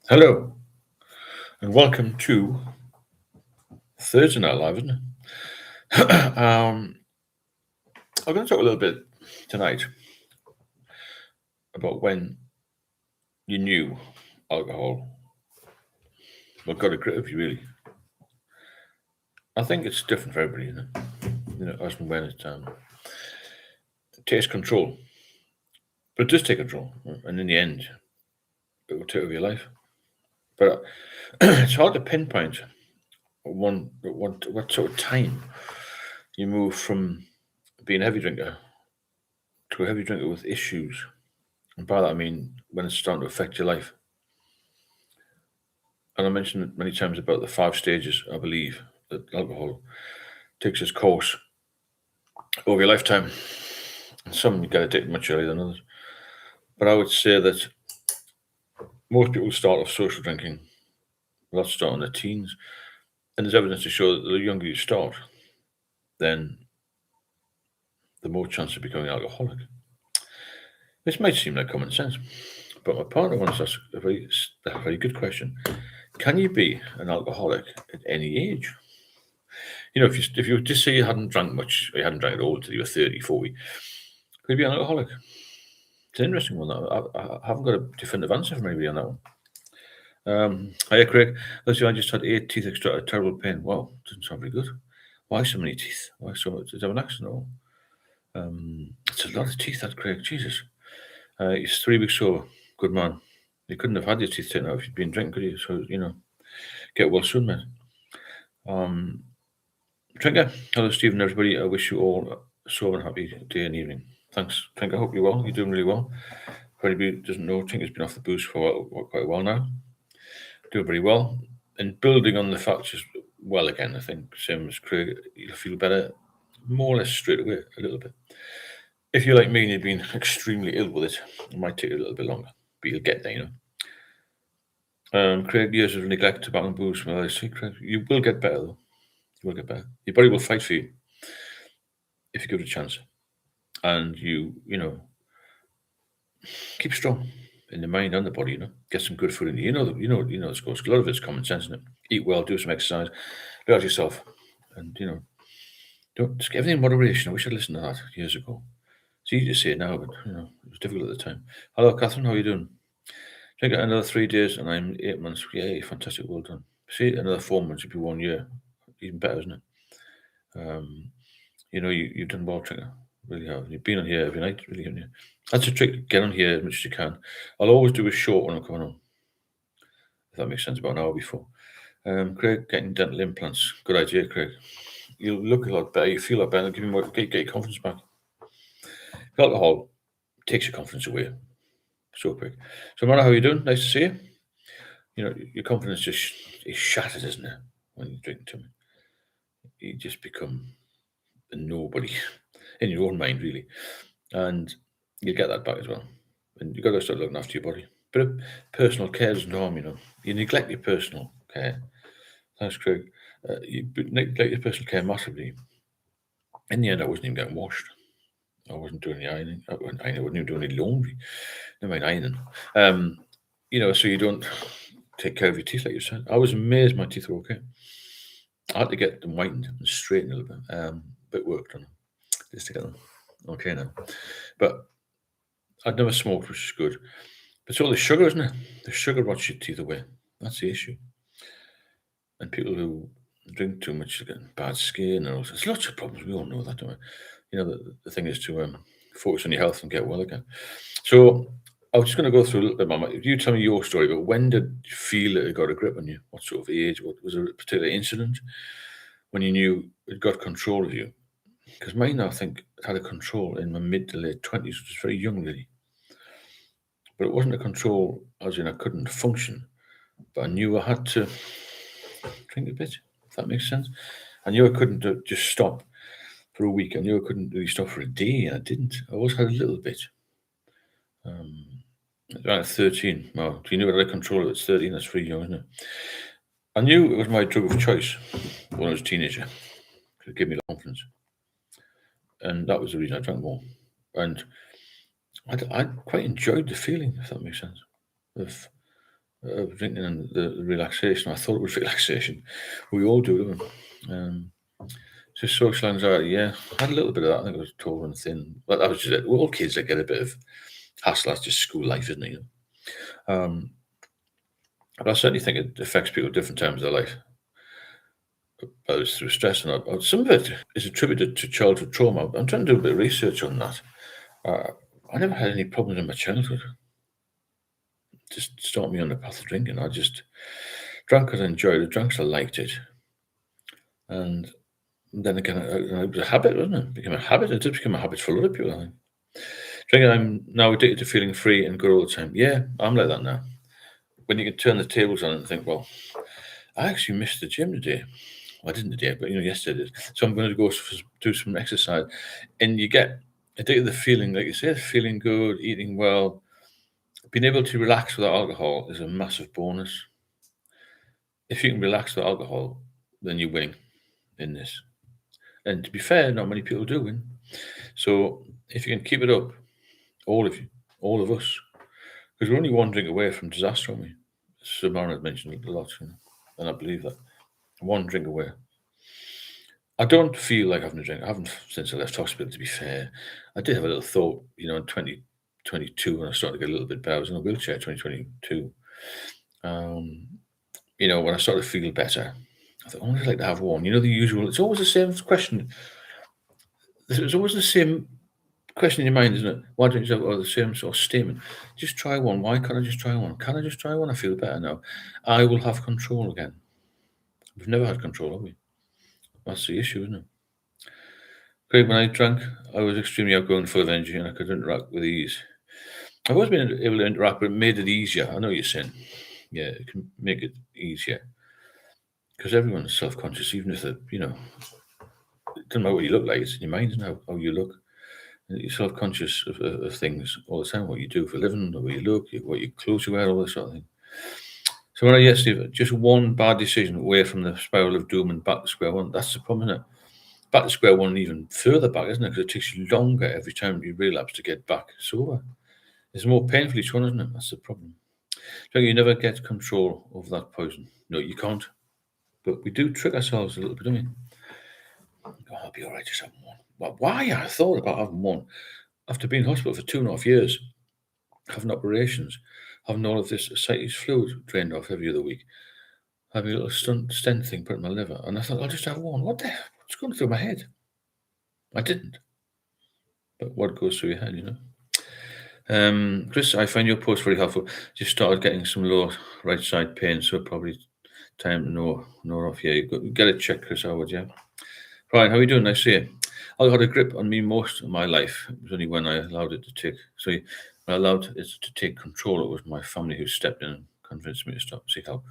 Hello, and welcome to Thursday Night Live, isn't it? I'm going to talk a little bit tonight about when you knew alcohol what got a grip of you, really. I think it's different for everybody, as and when it takes control. But it does take control, and in the end, it will take over your life. But it's hard to pinpoint what sort of time you move from being a heavy drinker to a heavy drinker with issues. And by that I mean when it's starting to affect your life. And I mentioned it many times about the 5 stages, I believe, that alcohol takes its course over your lifetime. And some you get addicted much earlier than others. But I would say that most people start off social drinking, lots start in their teens. And there's evidence to show that the younger you start, then the more chance of becoming an alcoholic. This might seem like common sense, but my partner wants to ask a very good question. Can you be an alcoholic at any age? If you just say you hadn't drank much, or you hadn't drank at all until you were 30, 40, could you be an alcoholic? It's an interesting one. I haven't got a definitive answer from anybody on that one. Hiya, Craig. Listen, I just had 8 teeth extracted, terrible pain. Wow, doesn't sound very good. Why so many teeth? Why so much? Did I have an accident? Oh, it's a lot of teeth, that, Craig. Jesus. He's 3 weeks sober. Good man. You couldn't have had your teeth taken out if you'd been drinking, could you? So, get well soon, man. Trinker, hello, Stephen, everybody. I wish you all a sober and happy day and evening. Thanks, Trinker. Hope you're well. You're doing really well. For anybody who doesn't know, Trinker's been off the booze for quite a while now. Doing very well. And building on the facts as well again, I think, same as Craig, you'll feel better more or less straight away, a little bit. If you're like me and you've been extremely ill with it might take a little bit longer, but you'll get there, Craig, years of neglect, tobacco and booze. Well, I see, Craig, you will get better, though. You will get better. Your body will fight for you if you give it a chance. And keep strong in the mind and the body, Get some good food in you. The scores. A lot of it's common sense, isn't it? Eat well, do some exercise, look after yourself. And, don't just get everything in moderation. I wish I'd listened to that years ago. It's easy to say it now, but, it was difficult at the time. Hello, Catherine, how are you doing? I got another 3 days and I'm 8 months. Yay, fantastic, well done. See, another 4 months would be 1 year. Even better, isn't it? You've done well, Trigger. Really have. You've been on here every night, really, haven't you? That's a trick. Get on here as much as you can. I'll always do a short when I'm coming on. If that makes sense, about an hour before. Craig, getting dental implants. Good idea, Craig. You look a lot better. You feel a lot better. Give you more, get your confidence back. Alcohol takes your confidence away so quick. So, Mara, how are you doing? Nice to see you. Your confidence just is shattered, isn't it? When you drink too much, you just become a nobody in your own mind, really, and you get that back as well. And you got to start looking after your body. But personal care doesn't harm, You neglect your personal care. Thanks, Craig. You neglect your personal care massively. In the end, I wasn't even getting washed. I wasn't doing the ironing. I wasn't even doing any laundry. Never mind ironing. So you don't take care of your teeth, like you said. I was amazed my teeth were okay. I had to get them whitened and straightened a little bit. But worked on them just to get them okay now. But I'd never smoked, which is good. But it's all the sugar, isn't it? The sugar rots your teeth away. That's the issue. And people who drink too much get bad skin and all. There's lots of problems. We all know that, don't we? The thing is to focus on your health and get well again. So I was just going to go through a little bit, Mama. You tell me your story, but when did you feel it got a grip on you? What sort of age? What was there a particular incident when you knew it got control of you? Because mine, I think, had a control in my mid to late 20s, which is very young, really. But it wasn't a control as in I couldn't function, but I knew I had to drink a bit, if that makes sense. I knew I couldn't just stop for a week. I knew I couldn't really stop for a day, and I didn't. I always had a little bit. Around 13. Well, you knew I had control of it. It's 13, that's pretty young, isn't it? I knew it was my drug of choice when I was a teenager. It gave me confidence. And that was the reason I drank more. And I quite enjoyed the feeling, if that makes sense, of drinking and the relaxation. I thought it was relaxation. We all do, don't we? Just social anxiety, yeah. I had a little bit of that. I think I was tall and thin. But that was just it. We're all kids that get a bit of hassle. That's just school life, isn't it? But I certainly think it affects people at different times of their life. Whether it's through stress or not. Some of it is attributed to childhood trauma. I'm trying to do a bit of research on that. I never had any problems in my childhood. Just started me on the path of drinking. I just drank because I enjoyed it, drank because I liked it. And then again, it was a habit, wasn't it? It became a habit. It did become a habit for a lot of people, I think. Drinking, I'm now addicted to feeling free and good all the time. Yeah, I'm like that now. When you can turn the tables on and think, well, I actually missed the gym today. Well, I didn't today, but yesterday I did. So I'm going to go do some exercise. And you get addicted to the feeling, like you said, feeling good, eating well. Being able to relax without alcohol is a massive bonus. If you can relax without alcohol, then you're winning in this. And to be fair, not many people do win. So if you can keep it up, all of you, all of us, because we're only one drink away from disaster, aren't we? Samara had mentioned it a lot, and I believe that. One drink away. I don't feel like having a drink. I haven't since I left hospital, to be fair. I did have a little thought, in 2022 when I started to get a little bit better. I was in a wheelchair 2022. When I started to feel better, I thought, I'd like to have one. The usual, it's always the same question. It's always the same question in your mind, isn't it? Why don't you have the same sort of statement? Just try one. Why can't I just try one? Can I just try one? I feel better now. I will have control again. We've never had control, have we? That's the issue, isn't it? Craig, when I drank, I was extremely outgoing, full of energy, and I could interact with ease. I've always been able to interact, but it made it easier. I know what you're saying. Yeah, it can make it easier. Because everyone's self-conscious, even if it doesn't matter what you look like, it's in your mind, isn't it, how you look. You're self-conscious of things all the time, what you do for a living, the way you look, what your clothes you wear, all this sort of thing. So when I get Steve, just one bad decision away from the spiral of doom and back to square one, that's the problem, isn't it? Back to square one, even further back, isn't it? Because it takes you longer every time you relapse to get back sober. It's more painful each one, isn't it? That's the problem. So you never get control over that poison. No, you can't. But we do trick ourselves a little bit, don't we? Oh, I'll be all right, just having one. But why I thought about having one after being in hospital for 2.5 years, having operations, having all of this ascites fluid drained off every other week, having a little stent thing put in my liver, and I thought, I'll just have one. What's going through my head? I didn't. But what goes through your head, Chris, I find your post very helpful. Just started getting some low right side pain, so probably time to know off. Yeah, you get it checked, Chris Howard, yeah. Brian, how are you doing? Nice to see you. I had a grip on me most of my life. It was only when I allowed it to take. So when I allowed it to take control, it was my family who stepped in and convinced me to stop, seek help.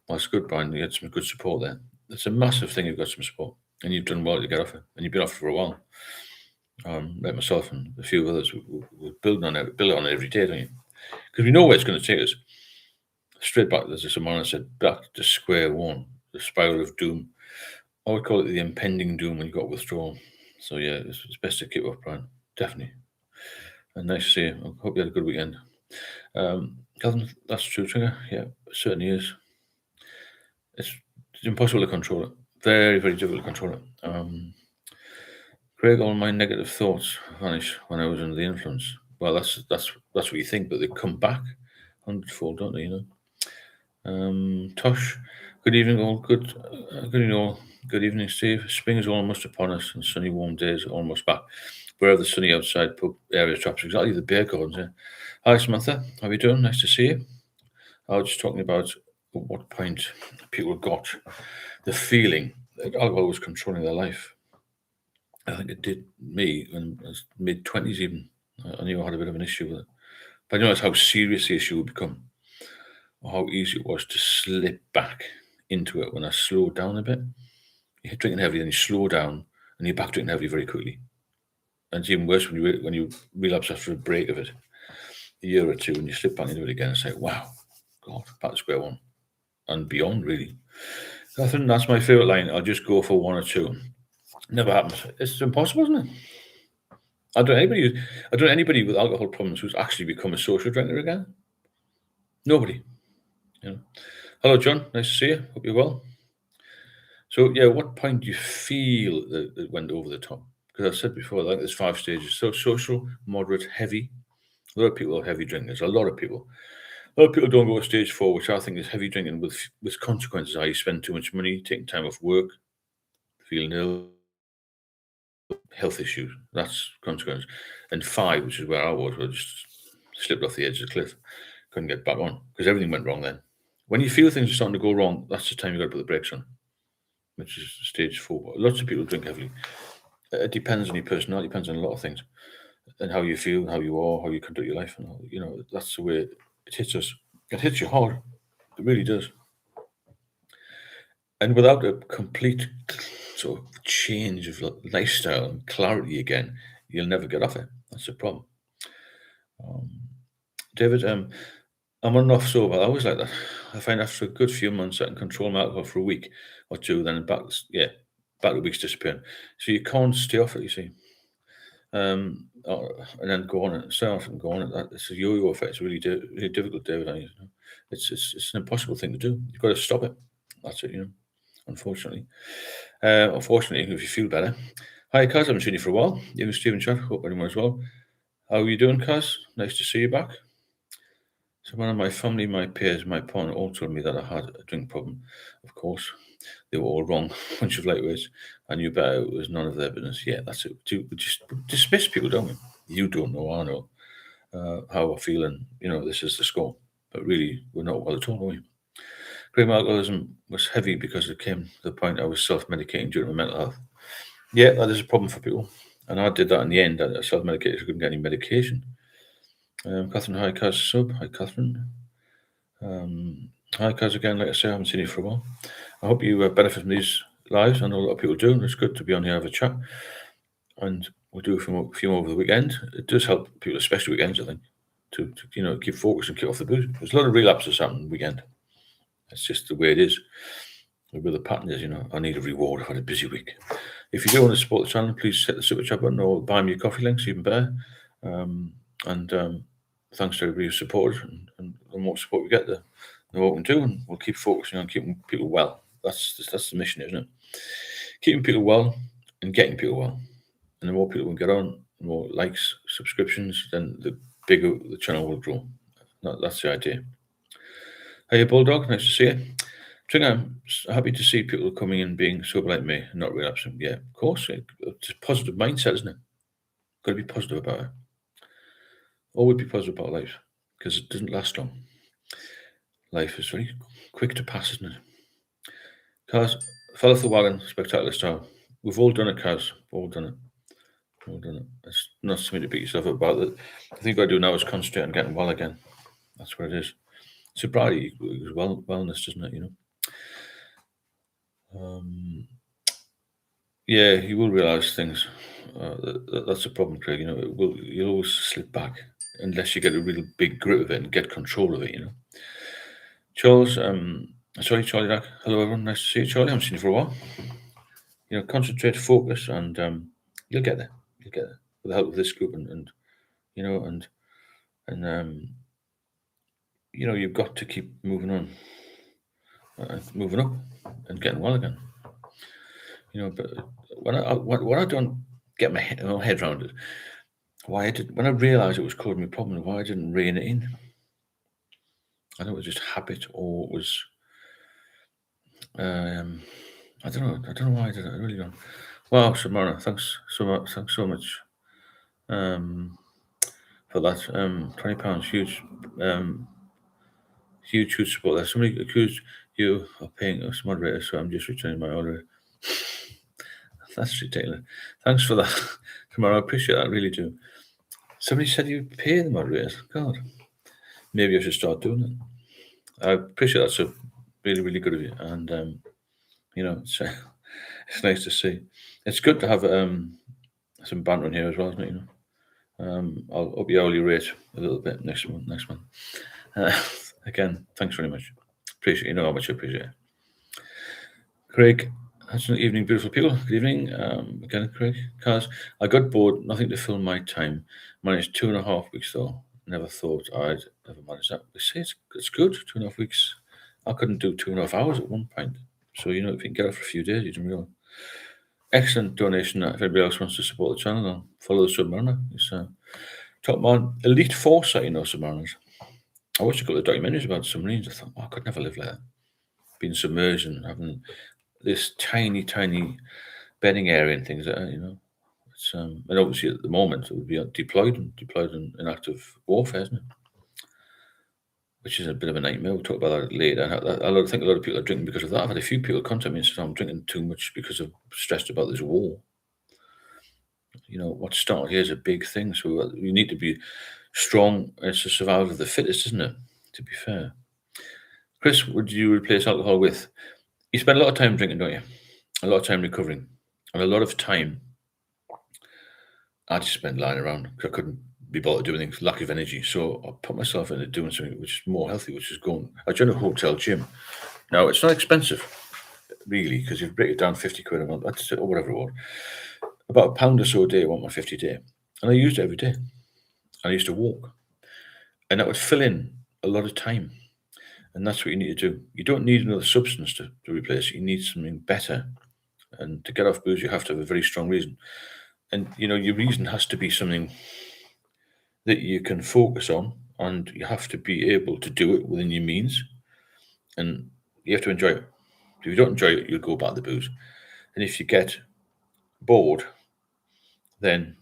Well, it's good, Brian. You had some good support there. It's a massive thing. You've got some support, and you've done well to get off it, and you've been off it for a while. Like myself and a few others, we're building on it every day, don't you? Because we know where it's going to take us. Straight back, as someone said, back to square one, the spiral of doom. I would call it the impending doom when you got withdrawal. So yeah, it's best to keep up, Brian. Definitely. And nice to see you. I hope you had a good weekend. Calvin, that's true, Trigger. Yeah, it certainly is. It's impossible to control it. Very, very difficult to control it. Craig, all my negative thoughts vanish when I was under the influence. Well, that's what you think, but they come back hundredfold, don't they? Tosh, good evening, all. Good evening, all. Good evening, Steve. Spring is almost upon us, and sunny, warm days are almost back. Where are the sunny outside pub area traps? Exactly, the beer gardens. Yeah. Hi, Samantha. How are you doing? Nice to see you. I was just talking about at what point people got the feeling that alcohol was controlling their life. I think it did me when I was mid-20s even. I knew I had a bit of an issue with it. But I realised how serious the issue would become, or how easy it was to slip back into it when I slowed down a bit. You're drinking heavily, then you slow down, and you're back drinking heavily very quickly. And it's even worse when you relapse after a break of it, a year or two, and you slip back into it again and say, wow, God, back to square one. And beyond, really. I think that's my favourite line. I'll just go for one or two. Never happens. It's impossible, isn't it? I don't know anybody with alcohol problems who's actually become a social drinker again. Nobody. You know. Hello, John. Nice to see you. Hope you're well. So, yeah, what point do you feel that it went over the top? Because I said before, like there's 5 stages. So, social, moderate, heavy. A lot of people are heavy drinkers. A lot of people. A lot of people don't go to stage 4, which I think is heavy drinking with consequences. How you spend too much money, taking time off work, feeling ill, health issues. That's consequence. And 5, which is where I was, where I just slipped off the edge of the cliff, couldn't get back on because everything went wrong then. When you feel things are starting to go wrong, that's the time you got to put the brakes on, which is stage 4. Lots of people drink heavily. It depends on your personality, depends on a lot of things, and how you feel, how you are, how you conduct your life, and that's the way it hits us. It hits you hard. It really does. And without a complete sort of change of lifestyle and clarity again, you'll never get off it. That's the problem. Um, David, I'm on and off sober. I always like that. I find after a good few months, I can control my alcohol for a week or two, then back the week's disappearing. So you can't stay off it, you see. And then go on it, stay off and go on it. It's a yo-yo effect. It's really difficult, David. It's an impossible thing to do. You've got to stop it. That's it, unfortunately. Unfortunately, if you feel better. Hi, Kaz. I haven't seen you for a while. You and Stephen Chat. Hope anyone as well. How are you doing, Kaz? Nice to see you back. So one of my family, my peers, my partner all told me that I had a drink problem. Of course, they were all wrong. Bunch of lightweights. I knew better. It was none of their business. Yeah, that's it. We just dismiss people, don't we? You don't know. I know how I feel, and this is the score. But really, we're not well at all, are we? Graham alcoholism was heavy because it came to the point I was self-medicating due to my mental health. Yeah, that is a problem for people, and I did that in the end. I self-medicated. I couldn't get any medication. Catherine, hi, Kaz sub. Hi, Catherine. Hi, Kaz again. Like I say, I haven't seen you for a while. I hope you benefit from these lives. I know a lot of people do, and it's good to be on here and have a chat. And we'll do a few more over the weekend. It does help people, especially weekends, I think, to keep focused and keep off the booze. There's a lot of relapses happening the weekend. It's just the way it is. Where the pattern is, I need a reward. I've had a busy week. If you do want to support the channel, please hit the super chat button or buy me a coffee links, even better. And thanks to everybody who supported, and the more support we get, the more we can do, and we'll keep focusing on keeping people well. That's the mission, isn't it? Keeping people well and getting people well. And the more people we get on, the more likes, subscriptions, then the bigger the channel will grow. That's the idea. Hey, Bulldog, nice to see you. Trigger, I'm happy to see people coming in being sober like me and not relapsing. Yeah, of course. It's a positive mindset, isn't it? Got to be positive about it. Always be positive about life because it doesn't last long. Life is very quick to pass, isn't it? Cars, fell off the wagon, spectacular style. We've all done it, Cars. We've all done it. All done it. It's not something to beat yourself up about. The thing you've got to do now is concentrate on getting well again. That's what it is. Sobriety is wellness, doesn't it? Yeah, you will realise things. That's a problem, Craig. You'll always slip back unless you get a real big grip of it and get control of it. Charles, sorry, Charlie. Hello, everyone. Nice to see you, Charlie. I haven't seen you for a while. Concentrate, focus, and you'll get there. You'll get there with the help of this group, and you've got to keep moving on, moving up, and getting well again. But when I don't get my head around it, when I realised it was causing me problems, why I didn't rein it in. I know it was just habit, or it was I don't know. I don't know why I did it. I really don't. Wow, Samara, thanks so much. Thanks so much for that. £20, huge, huge support there. Somebody accused you of paying us moderator, so I'm just returning my order. That's ridiculous. Thanks for that, Samara. I appreciate that. I really do. Somebody said you pay the moderators. God, maybe I should start doing it. I appreciate that. So really, really good of you. And it's it's nice to see. It's good to have some banter in here as well, isn't it? I'll up your hourly rate a little bit next month. Again, thanks very much. Appreciate how much I appreciate it. Craig, that's an evening, beautiful people. Good evening. Again, Craig. Cars, I got bored, nothing to fill my time. Managed 2.5 weeks though. Never thought I'd ever manage that. They say it's good, 2.5 weeks. I couldn't do 2.5 hours at one point. So, if you can get it for a few days, you don't realize. Excellent donation. If anybody else wants to support the channel, I'll follow the Submariner. It's top man, elite foresight, submariners. I watched a couple of documentaries about submarines. I thought, I could never live like that. Being submerged and having this tiny, tiny bedding area and things like that, It's, and obviously at the moment it would be deployed in active warfare, isn't it? Which is a bit of a nightmare. We'll talk about that later. I think a lot of people are drinking because of that. I've had a few people contact me and said I'm drinking too much because I'm stressed about this war. What started here is a big thing. So you need to be strong. It's the survival of the fittest, isn't it? To be fair. Chris, would you replace alcohol with? You spend a lot of time drinking, don't you? A lot of time recovering. And a lot of time I just spent lying around because I couldn't be bothered doing things, lack of energy. So I put myself into doing something which is more healthy, which is going. I joined a hotel gym. Now, it's not expensive, really, because you break it down 50 quid a month, that's or whatever it was. About £1 or so a day, I want my 50 day. And I used it every day. I used to walk. And that would fill in a lot of time. And that's what you need to do. You don't need another substance to replace it. You need something better. And to get off booze, you have to have a very strong reason. And, your reason has to be something that you can focus on, and you have to be able to do it within your means. And you have to enjoy it. If you don't enjoy it, you'll go back to the booze. And if you get bored, then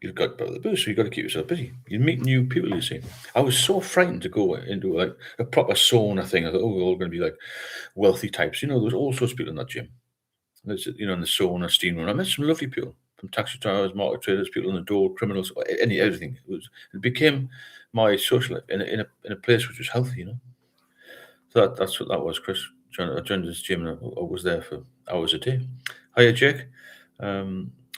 you've got the booze, so you've got to keep yourself busy. You meet new people, you see. I was so frightened to go into like a proper sauna thing. I thought, we're all going to be like wealthy types. There was all sorts of people in that gym. There's, in the sauna, steam room. I met some lovely people, from taxi drivers, market traders, people on the door, criminals, everything. It became my social life in a place which was healthy, So that's what that was, Chris. I joined this gym and I was there for hours a day. Hiya, Jake.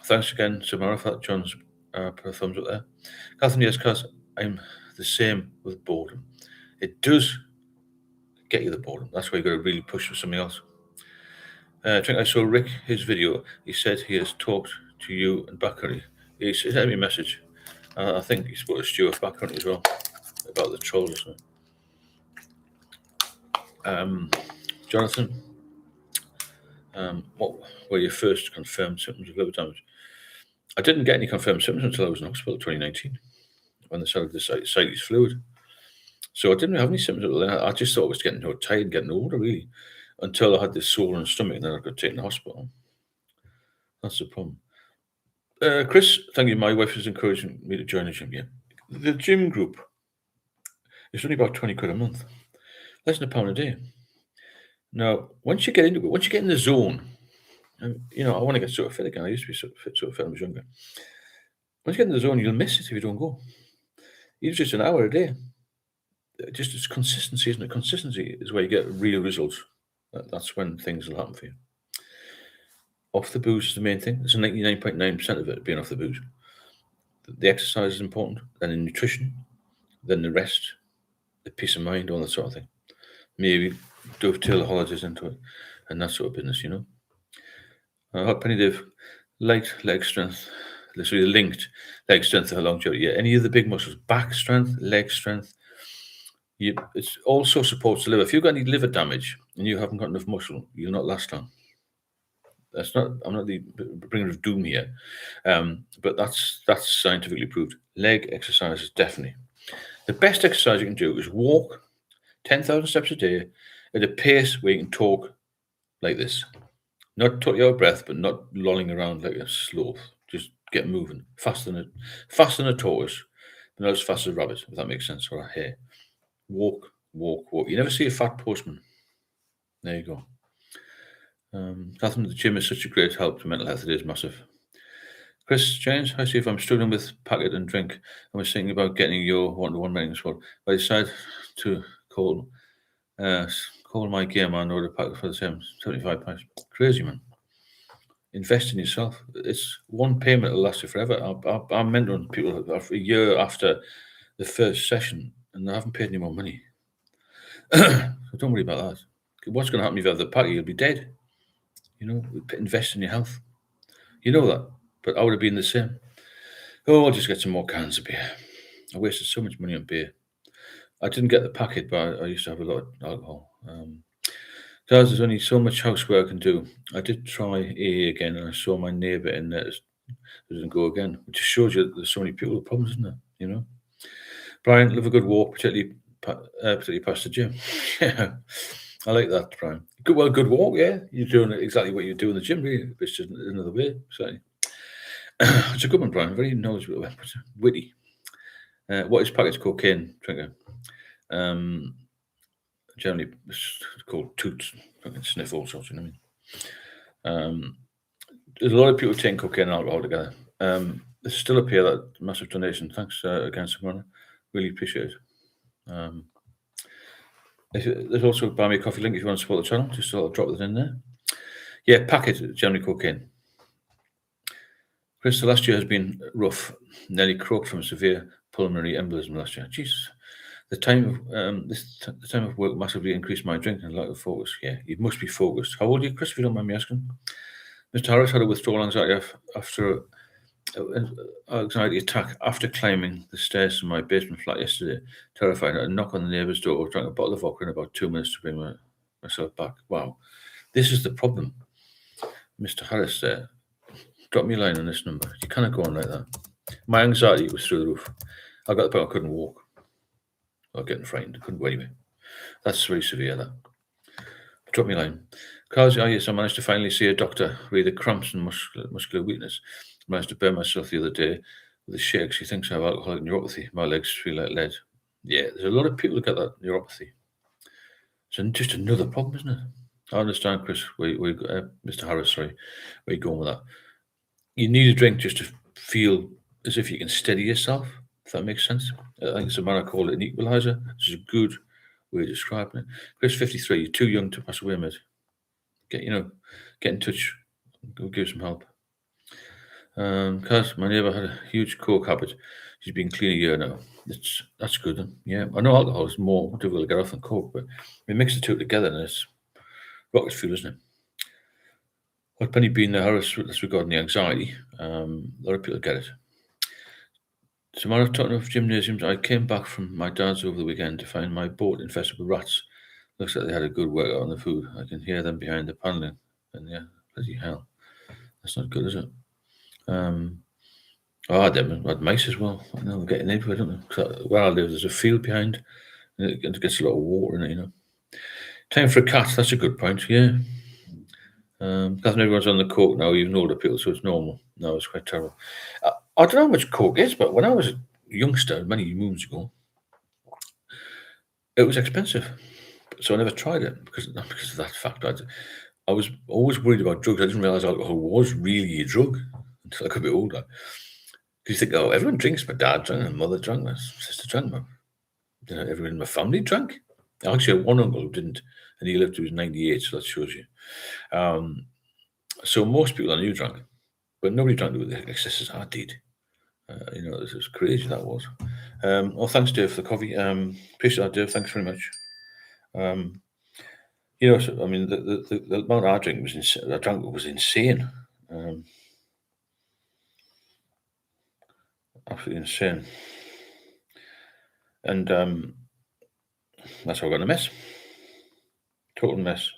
Thanks again, Samara, for that. John's put a thumbs up there. Catherine, yes, because I'm the same with boredom. It does get you the boredom. That's why you've got to really push for something else. I think I saw Rick, his video. He said he has talked to you and Bakary. He sent me a message. I think he spoke to Stuart Bakary as well about the trolls or something. Jonathan, what were your first confirmed symptoms of liver damage? I didn't get any confirmed symptoms until I was in hospital in 2019 when they started the ascites fluid. So I didn't have any symptoms of that. I just thought I was getting tired, getting older, really, until I had this swollen stomach and then I got taken to hospital. That's the problem. Chris, thank you. My wife is encouraging me to join a gym. Yeah, the gym group is only about 20 quid a month, less than £1 a day. Now, once you get into it, once you get in the zone, and, I want to get sort of fit again. I used to be sort of fit when I was younger. Once you get in the zone, you'll miss it if you don't go. Even just an hour a day. Just it's consistency, isn't it? Consistency is where you get real results. That's when things will happen for you. Off the booze is the main thing. It's 99.9% of it being off the booze. The exercise is important, then the nutrition, then the rest, the peace of mind, all that sort of thing. Maybe dovetail the holidays into it, and that sort of business, Hot Penny Dave, light leg strength, literally linked leg strength to longevity. Yeah, any of the big muscles, back strength, leg strength, it's also supports the liver. If you've got any liver damage and you haven't got enough muscle, you'll not last long. I'm not the bringer of doom here, but that's scientifically proved. Leg exercises, definitely. The best exercise you can do is walk 10,000 steps a day at a pace where you can talk like this. Not totally out of breath, but not lolling around like a sloth. Just get moving. Faster than a tortoise, but not as fast as a rabbit, if that makes sense, or a hare. Walk, walk, walk. You never see a fat postman. There you go. Catherine, the gym is such a great help to mental health. It is massive. Chris James, I see if I'm struggling with packet and drink. I was thinking about getting your one-to-one meeting spot. I decided to call my gear man order packet for the same £75. Crazy, man. Invest in yourself. It's one payment will last you forever. I'm mentoring people a year after the first session, and they haven't paid any more money. So don't worry about that. What's going to happen if you have the packet? You'll be dead. Invest in your health. You know that, but I would have been the same. Oh, I'll just get some more cans of beer. I wasted so much money on beer. I didn't get the packet, but I used to have a lot of alcohol. Guys, there's only so much housework I can do. I did try AA again, and I saw my neighbour in there. It didn't go again, which just shows you that there's so many people with problems, isn't there? You know, Brian, live a good walk, particularly past the gym. Yeah, I like that, Brian. Good walk. Yeah, you're doing exactly what you do in the gym, really. It's just another way. So, it's a good one, Brian. Very knowledgeable, witty. What is package cocaine, drinker? Generally, it's called toots, fucking sniff all sorts. You know what I mean? There's a lot of people taking cocaine and alcohol together. There's still up here that massive donation. Thanks again, Simona. Really appreciate it. There's also a buy me a coffee link if you want to support the channel. Just sort of drop it in there. Yeah, packet generally cocaine. Chris, the last year has been rough. Nearly croaked from severe pulmonary embolism last year. Jesus. The time of work massively increased my drinking and lack of focus. Yeah, you must be focused. How old are you, Chris, if you don't mind me asking? Mr. Harris had a withdrawal anxiety after anxiety attack after climbing the stairs to my basement flat yesterday. Terrified. I knocked on the neighbour's door, drank a bottle of vodka in about 2 minutes to bring myself back. Wow. This is the problem. Mr. Harris there. Drop me a line on this number. You cannot go on like that. My anxiety was through the roof. I got the point I couldn't walk. I was getting frightened. I couldn't go anywhere. That's very severe, that. Drop me a line. Carlos, yes, I managed to finally see a doctor with the cramps and muscular weakness. I managed to burn myself the other day with a shake. She thinks I have alcoholic neuropathy. My legs feel like lead. Yeah, there's a lot of people who get that neuropathy. It's just another problem, isn't it? I understand, Chris, Mr. Harris, sorry, where you're going with that. You need a drink just to feel as if you can steady yourself, if that makes sense. I think Samara called it an equalizer. This is a good way of describing it. Chris, 53, you're too young to pass away, mate. Get in touch. Go give some help. Cause my neighbour had a huge coke habit. She's been clean a year now. That's good. Then. Yeah, I know alcohol is more difficult to get off than coke, but we mix the two together and it's rocket fuel, isn't it? What Penny being the Harris that's regarding the anxiety. A lot of people get it. Tomorrow, talking of gymnasiums, I came back from my dad's over the weekend to find my boat infested with rats. Looks like they had a good workout on the food. I can hear them behind the paneling. And yeah, bloody hell. That's not good, is it? I had mice as well. I know they're getting everywhere, don't they? Where I live, there's a field behind, and it gets a lot of water in it, Time for a cat, that's a good point, yeah. Catherine, everyone's on the coke now, even older people, so it's normal. No, it's quite terrible. I don't know how much coke is, but when I was a youngster, many moons ago, it was expensive. So I never tried it because of that fact. I was always worried about drugs. I didn't realise alcohol was really a drug until I got a bit older. Because you think, oh, everyone drinks. My dad drank, my mother drank, my sister drank, everyone in my family drank. I actually had one uncle who didn't, and he lived to his 98, so that shows you. So most people I knew drank, but nobody drank with the excesses I did. This was crazy, that was. Well, thanks, Dave, for the coffee. Appreciate that, Dave. Thanks very much. The amount I drank was insane. Absolutely insane. And that's how I got in a mess. Total mess.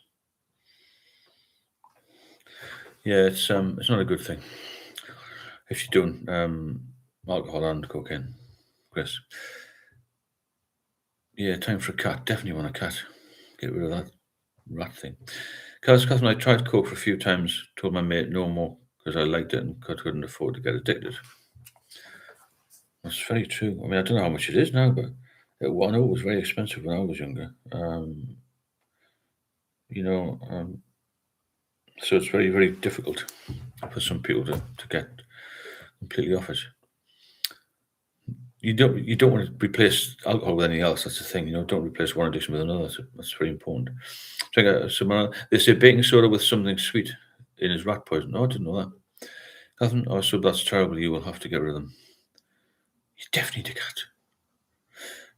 Yeah, it's not a good thing if you're doing alcohol and cocaine, Chris. Yeah, time for a cat. Definitely want a cat. Get rid of that rat thing. Catherine, I tried coke for a few times. Told my mate no more because I liked it and couldn't afford to get addicted. That's very true. I mean, I don't know how much it is now, but I know it was very expensive when I was younger. So it's very, very difficult for some people to get completely off it. You don't want to replace alcohol with anything else. That's the thing. Don't replace one addiction with another. That's very important. They say baking soda with something sweet in his rat poison. No, I didn't know that. Catherine, so that's terrible. You will have to get rid of them. You definitely need a cat.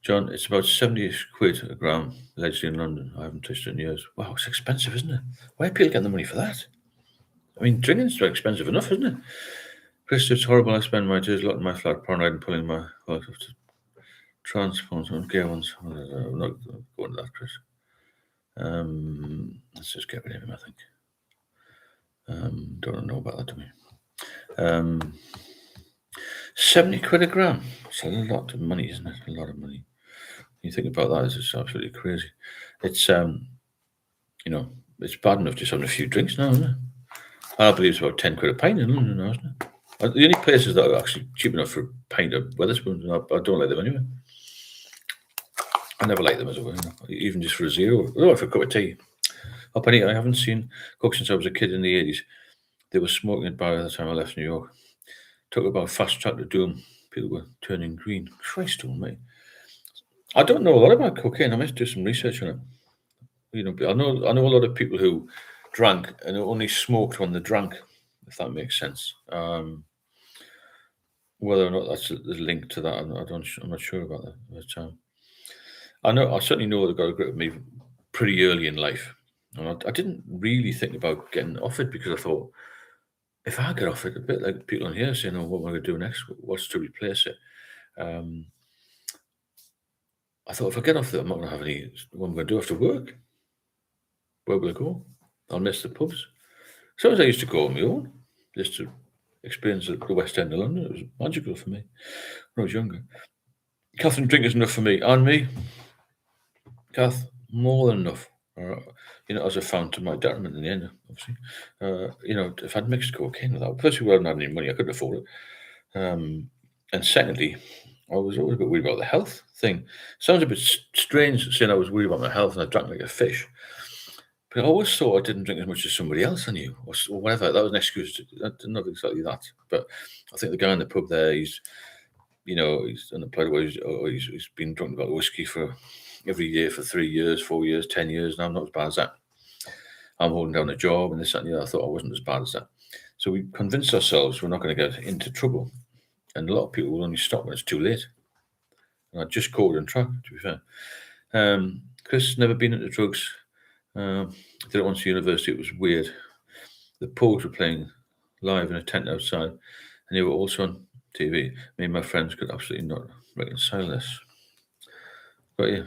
John, it's about 70 quid a gram, allegedly in London. I haven't touched it in years. Wow, it's expensive, isn't it? Why are people getting the money for that? I mean, drinking's expensive enough, isn't it? Chris, it's horrible. I spend my days locked in my flat, paranoid and pulling my life off. Transport and gay ones. I'm not going to that, Chris. Let's just get rid of him, I think. Don't know about that, do we? 70 quid a gram. It's a lot of money, isn't it? A lot of money. You think about that, it's just absolutely crazy. It's it's bad enough just having a few drinks now, isn't it? I believe it's about 10 quid a pint in London now, isn't it? The only places that are actually cheap enough for a pint of Wetherspoons, and I don't like them anyway. I never liked them as well, even just for a zero. Oh, for a cup of tea. Up in here, I haven't seen Coke since I was a kid in the 80s. They were smoking it by the time I left New York. Talk about fast track to doom. People were turning green. Christ almighty. I don't know a lot about cocaine. I must do some research on it. I know a lot of people who drank and only smoked when they drank, if that makes sense. Whether or not that's a link to that, I'm not sure about that. But I certainly know they got a grip of me pretty early in life, and I didn't really think about getting off it because I thought, if I get off it, a bit like people on here saying, "Oh, what am I going to do next? What's to replace it?" I thought, if I get off it, I'm not going to have any. What am I going to do after work? Where will I go? I'll miss the pubs. Sometimes I used to go on my own, just to experience the West End of London. It was magical for me when I was younger. Catherine, drink is enough for me and me. Kath, more than enough. As I found to my detriment in the end, obviously. If I'd mixed cocaine with that, firstly, we hadn't had any money, I couldn't afford it. And secondly, I was always a bit worried about the health thing. Sounds a bit strange saying I was worried about my health and I drank like a fish. But I always thought I didn't drink as much as somebody else I knew, or whatever. That was an excuse. Not exactly that. But I think the guy in the pub there, he's unemployed, he's been drunk about whiskey for every year for 3 years, 4 years, 10 years. Now I'm not as bad as that. I'm holding down a job and this and the other. I thought I wasn't as bad as that. So we convinced ourselves we're not going to get into trouble. And a lot of people will only stop when it's too late. And I just called and track, to be fair. Chris, never been into drugs. Did it once at university. It was weird. The Pogues were playing live in a tent outside, and they were also on TV. Me and my friends could absolutely not reconcile this. But yeah,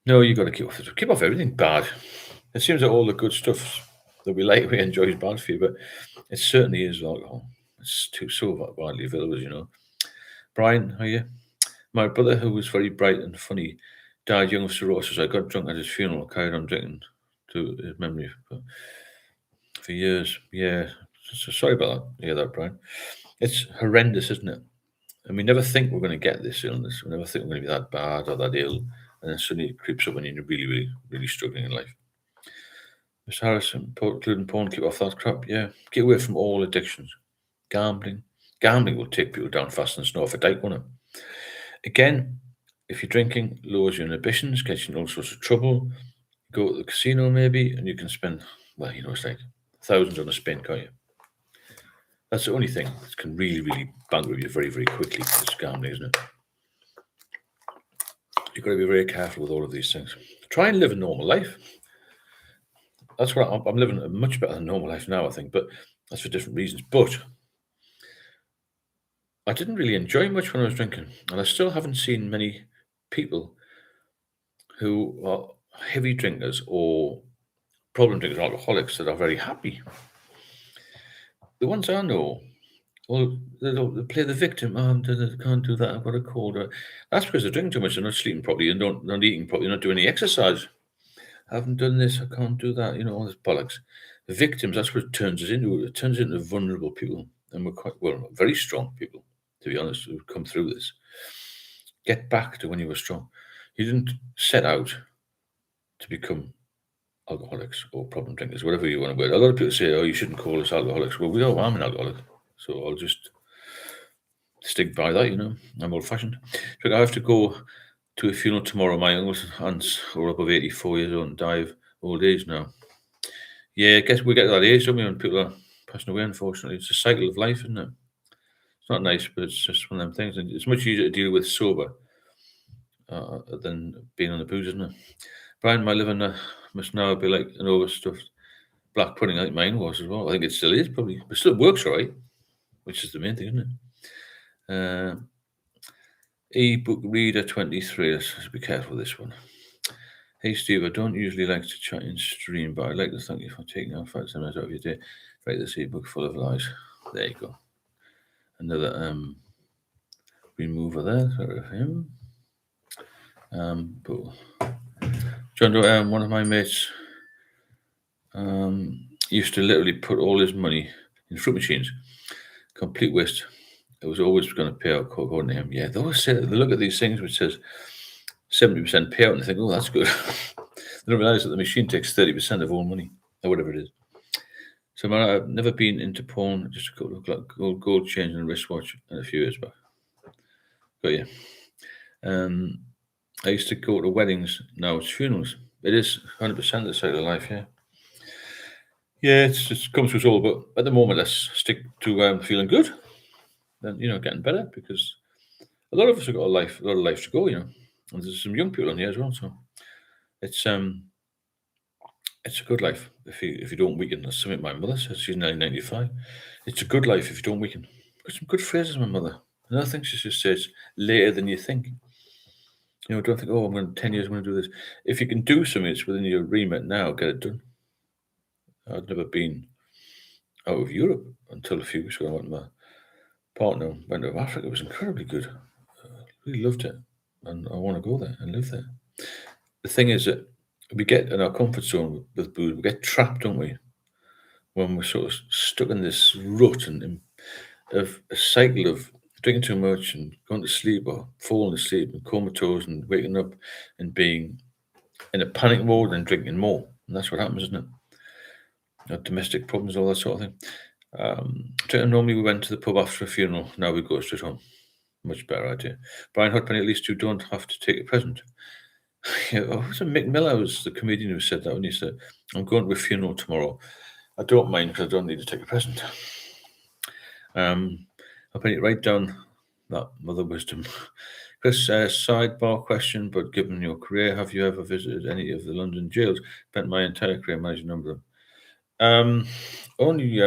no, you got to keep off everything bad. It seems that all the good stuff that we enjoy is bad for you, but it certainly is alcohol. It's so widely available, as you know. Brian, how are you? My brother, who was very bright and funny, died young of cirrhosis. I got drunk at his funeral, carried on drinking to his memory for years. Yeah, so sorry about that. Yeah, that, Brian. It's horrendous, isn't it? And we never think we're going to get this illness. We never think we're going to be that bad or that ill. And then suddenly it creeps up when you're really, really, really struggling in life. Mr. Harrison, including porn, keep off that crap. Yeah, get away from all addictions. Gambling will take people down fast and snow off a dike, won't it? Again, if you're drinking, lowers your inhibitions, gets you in all sorts of trouble. Go to the casino maybe, and you can spend, it's like thousands on a spin, can't you? That's the only thing that can really, really bankrupt you very, very quickly. It's gambling, isn't it? You've got to be very careful with all of these things. Try and live a normal life. That's what I'm living a much better than normal life now, I think, but that's for different reasons. But I didn't really enjoy much when I was drinking, and I still haven't seen many people who are heavy drinkers or problem drinkers, alcoholics, that are very happy. The ones I know, well, they play the victim. Oh, I can't do that. I've got a cold. That's because they're drinking too much. They're not sleeping properly and not eating properly. Not doing any exercise. I haven't done this. I can't do that. All this bollocks. The victims. That's what it turns us into. It turns us into vulnerable people, and we're very strong people, to be honest, who've come through this. Get back to when you were strong. You didn't set out to become alcoholics or problem drinkers, whatever you want to wear. A lot of people say, "Oh, you shouldn't call us alcoholics." Well, we know I'm an alcoholic, so I'll just stick by that. I'm old-fashioned. I have to go to a funeral tomorrow. My uncle's aunts are above 84 years old and die of old age now. Yeah, I guess we get to that age, don't we, when people are passing away, unfortunately. It's a cycle of life, isn't it? It's not nice, but it's just one of them things. And it's much easier to deal with sober than being on the booze, isn't it? Brian, my liver must now be like an overstuffed black pudding. I think mine was as well. I think it still is, probably. But still works all right, which is the main thing, isn't it? ebook reader 23. Let's be careful with this one. Hey Steve, I don't usually like to chat in stream, but I'd like to thank you for taking out 5 minutes out of your day to write this ebook full of lies. There you go. Another remover there of him. But John Doe, one of my mates, used to literally put all his money in fruit machines. Complete waste. It was always going to pay out according to him. Yeah, they always say, they look at these things which says 70% payout and they think, oh, that's good. They don't realise that the machine takes 30% of all money, or whatever it is. So, man, I've never been into porn, just a couple of gold chain and a wristwatch and a few years back. But yeah. I used to go to weddings, now it's funerals. It is 100% the side of life, yeah. Yeah, it comes to us all, but at the moment, let's stick to feeling good. Then, getting better, because a lot of us have got a lot of life to go, and there's some young people in here as well, so it's a good life if you don't weaken. That's something my mother says. She's 1995. It's a good life if you don't weaken. Got some good phrases, my mother. Another thing she just says, later than you think. Don't think, oh, 10 years, I'm going to do this. If you can do something that's within your remit now, get it done. I'd never been out of Europe until a few weeks ago. My partner went to Africa. It was incredibly good. Really loved it. And I want to go there and live there. The thing is that we get in our comfort zone with booze. We get trapped, don't we? When we're sort of stuck in this rut and of a cycle of drinking too much and going to sleep or falling asleep and comatose and waking up and being in a panic mode and drinking more. And that's what happens, isn't it? Domestic problems, all that sort of thing. Normally we went to the pub after a funeral. Now we go straight home. Much better idea. Brian Hutpenny, at least you don't have to take a present. Was it Mick Miller was the comedian who said that when he said, I'm going to a funeral tomorrow. I don't mind because I don't need to take a present. I'll put it right down that mother wisdom. Chris, sidebar question, but given your career, have you ever visited any of the London jails? Spent my entire career managing a number of them. Only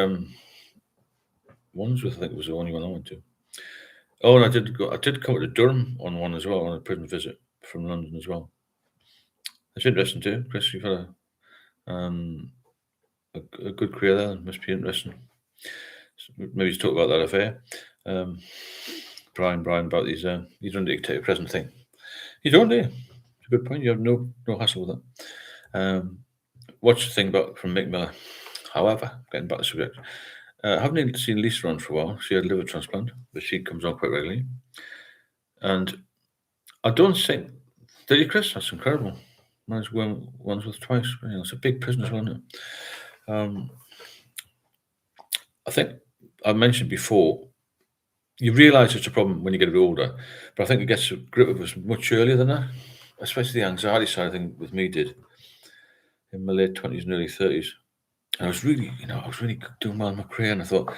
Wandsworth, I think, was the only one I went to. Oh, and I did come to Durham on one as well, on a prison visit from London as well. It's interesting too, Chris. You've had a good career there. It must be interesting. So maybe just talk about that affair. Brian, about these. You don't dictate a present thing. You don't, do you? It's a good point. You have no hassle with that. What's the thing about from Mick Miller? However, getting back to the subject, I haven't seen Lisa on for a while. She had a liver transplant, but she comes on quite regularly. And I don't think, did you, Chris? That's incredible. Managed Wandsworth twice. It's a big prison as well, isn't it? I think I mentioned before, you realise it's a problem when you get a bit older, but I think it gets a grip of us much earlier than that, especially the anxiety side, I think, with me did in my late 20s and early 30s. And I was really doing well in my career, and I thought,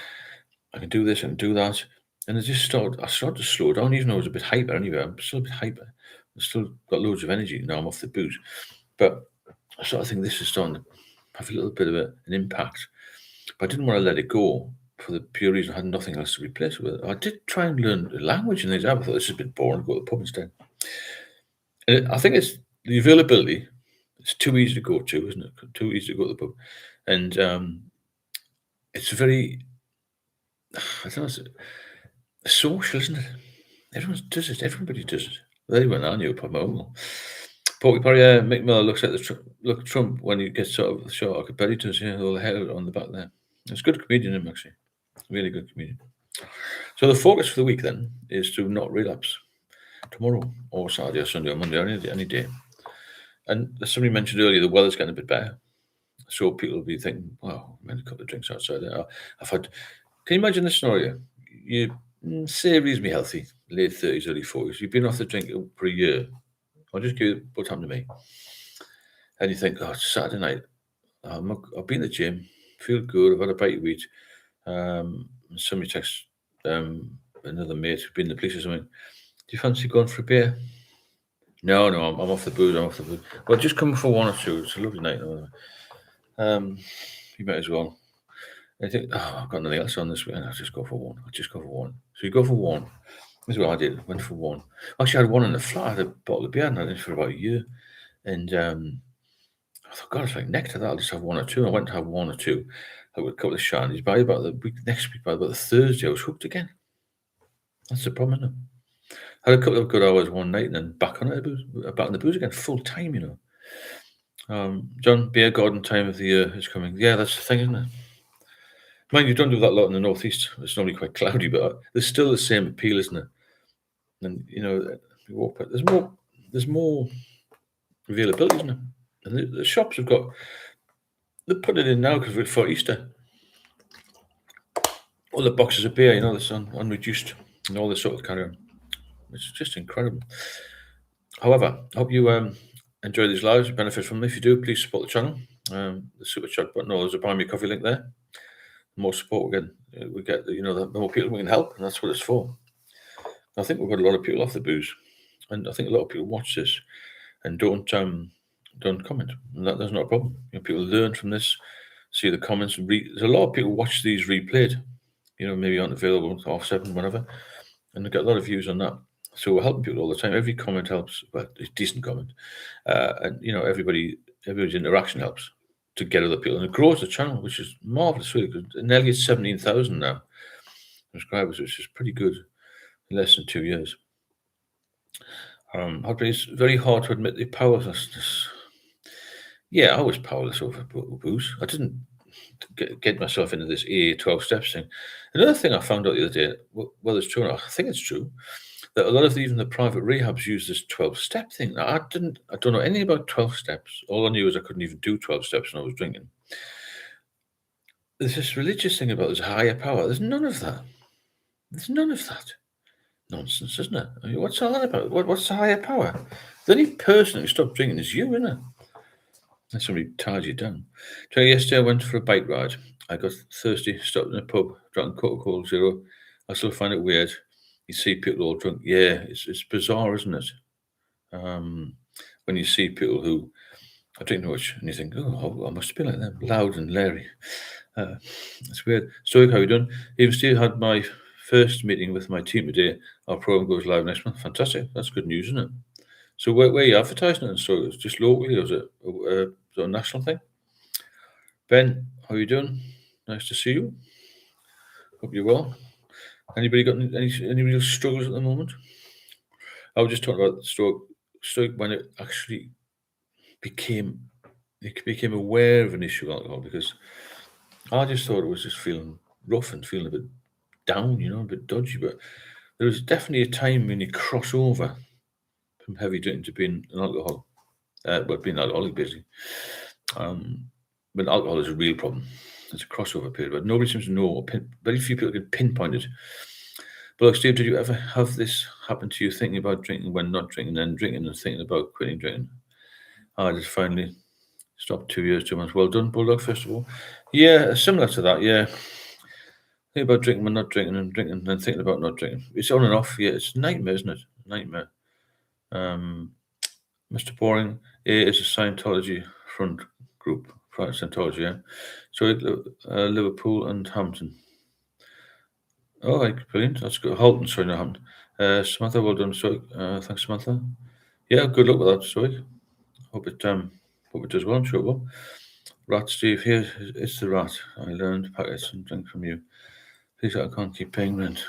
I can do this, I can do that. And I started to slow down, even though I was a bit hyper anyway. I'm still a bit hyper. I've still got loads of energy. Now I'm off the booze. But I sort of think this is starting to have a little bit of an impact. But I didn't want to let it go for the pure reason I had nothing else to replace it with. I did try and learn the language and things. I thought this is a bit boring, go to the pub instead. And I think it's the availability. It's too easy to go to, isn't it? Too easy to go to the pub. And it's very, I don't know, it's social, isn't it? Everyone does it. Everybody does it. Well, anyone I knew, probably my uncle. Porky Porry, Mick Miller looks at look Trump when he gets sort of short like a belly does, all the hair on the back there. It's a good comedian, him, actually. Really good comedian. So the focus for the week then is to not relapse tomorrow or Saturday or Sunday or Monday or any day. And as somebody mentioned earlier, the weather's getting a bit better. So people will be thinking, wow, I had a couple of drinks outside there. Can you imagine the scenario? You say reasonably healthy, late 30s, early 40s. You've been off the drink for a year. I'll just give you what happened to me. And you think, oh, it's Saturday night. I've been in the gym, feel good, I've had a bite to eat. Somebody texts another mate who's been in the police or something. Do you fancy going for a beer? No, I'm off the booze. Well, just come for one or two. It's a lovely night. You might as well. I think, I've got nothing else on this weekend. I'll just go for one. So you go for one. This is what I did. Went for one. Actually, I had one in the flat. I had a bottle of beer and I had it for about a year. And I thought, God, it's like nectar. I'll just have one or two. I went to have one or two. I would a couple of shandies. By about the week, next week, by about the Thursday, I was hooked again. That's the problem, isn't it? Had a couple of good hours one night and then back on it, back on the booze again, full time, John, beer garden time of the year is coming. Yeah, that's the thing, isn't it? Mind you, don't do that a lot in the northeast. It's normally quite cloudy, but there's still the same appeal, isn't it? And you walk, there's more availability, isn't it? And the shops have got, they're putting it in now because we're for Easter. All the boxes of beer, that's unreduced and all this sort of carry on. It's just incredible. However, I hope you enjoy these lives, benefit from them. If you do, please support the channel. The super chat button, or there's a buy me coffee link there. The more support we get, the more people we can help, and that's what it's for. I think we've got a lot of people off the booze, and I think a lot of people watch this and don't comment, and that's not a problem. People learn from this, see the comments, and there's a lot of people watch these replayed. Maybe aren't available to Half7, whatever, and they get a lot of views on that. So we're helping people all the time. Every comment helps, but it's a decent comment, and everybody's interaction helps to get other people, and it grows the channel, which is marvelous. Really good. Nearly 17,000 now subscribers, which is pretty good in less than 2 years. It's very hard to admit the powerlessness. Yeah, I was powerless over booze. I didn't get myself into this AA 12 steps thing. Another thing I found out the other day, whether it's true or not, I think it's true, that a lot of even the private rehabs use this 12-step thing. Now, I don't know anything about 12 steps. All I knew is I couldn't even do 12 steps when I was drinking. There's this religious thing about this higher power. There's none of that. There's none of that. Nonsense, isn't it? I mean, what's all that about? What's the higher power? The only person who stopped drinking is you, isn't it? That's somebody ties you down. So yesterday I went for a bike ride. I got thirsty, stopped in a pub, drank Coca-Cola Zero. I still find it weird. You see people all drunk. Yeah, it's bizarre, isn't it? When you see people who are drinking too much and you think, oh, I must be like them, loud and leery. It's weird. Stoic, how you doing? Even Steve had my first meeting with my team today. Our program goes live next month. Fantastic. That's good news, isn't it? So where are you advertising it? So it's just locally, or is it a national thing? Ben, how are you doing? Nice to see you. Hope you're well. Anybody got any real struggles at the moment? I was just talking about Stoic when it actually became aware of an issue of alcohol, because I just thought it was just feeling rough and feeling a bit down, a bit dodgy. But there was definitely a time when you cross over from heavy drinking to being an alcohol. Being alcoholic, basically. But alcohol is a real problem. It's a crossover period, but nobody seems to know. Very few people can pinpoint it. But like, Steve, did you ever have this happen to you, thinking about drinking when not drinking, then drinking and thinking about quitting drinking? I just finally stopped 2 years, 2 months. Well done, Bulldog, first of all. Yeah, similar to that, yeah. Think about drinking when not drinking, and drinking and then thinking about not drinking. It's on and off, yeah. It's a nightmare, isn't it? Nightmare. Mr. Boring, A is a Scientology front group, private Scientology, yeah. So Liverpool and Hampton. All right, brilliant. That's good. Halton, sorry, not Hampton. Samantha, well done, Stoic. Thanks, Samantha. Yeah, good luck with that, Stoic. Hope it does well. I'm sure it will. Rat Steve, here it's the rat. I learned packets and drink from you. Please, I can't keep paying rent.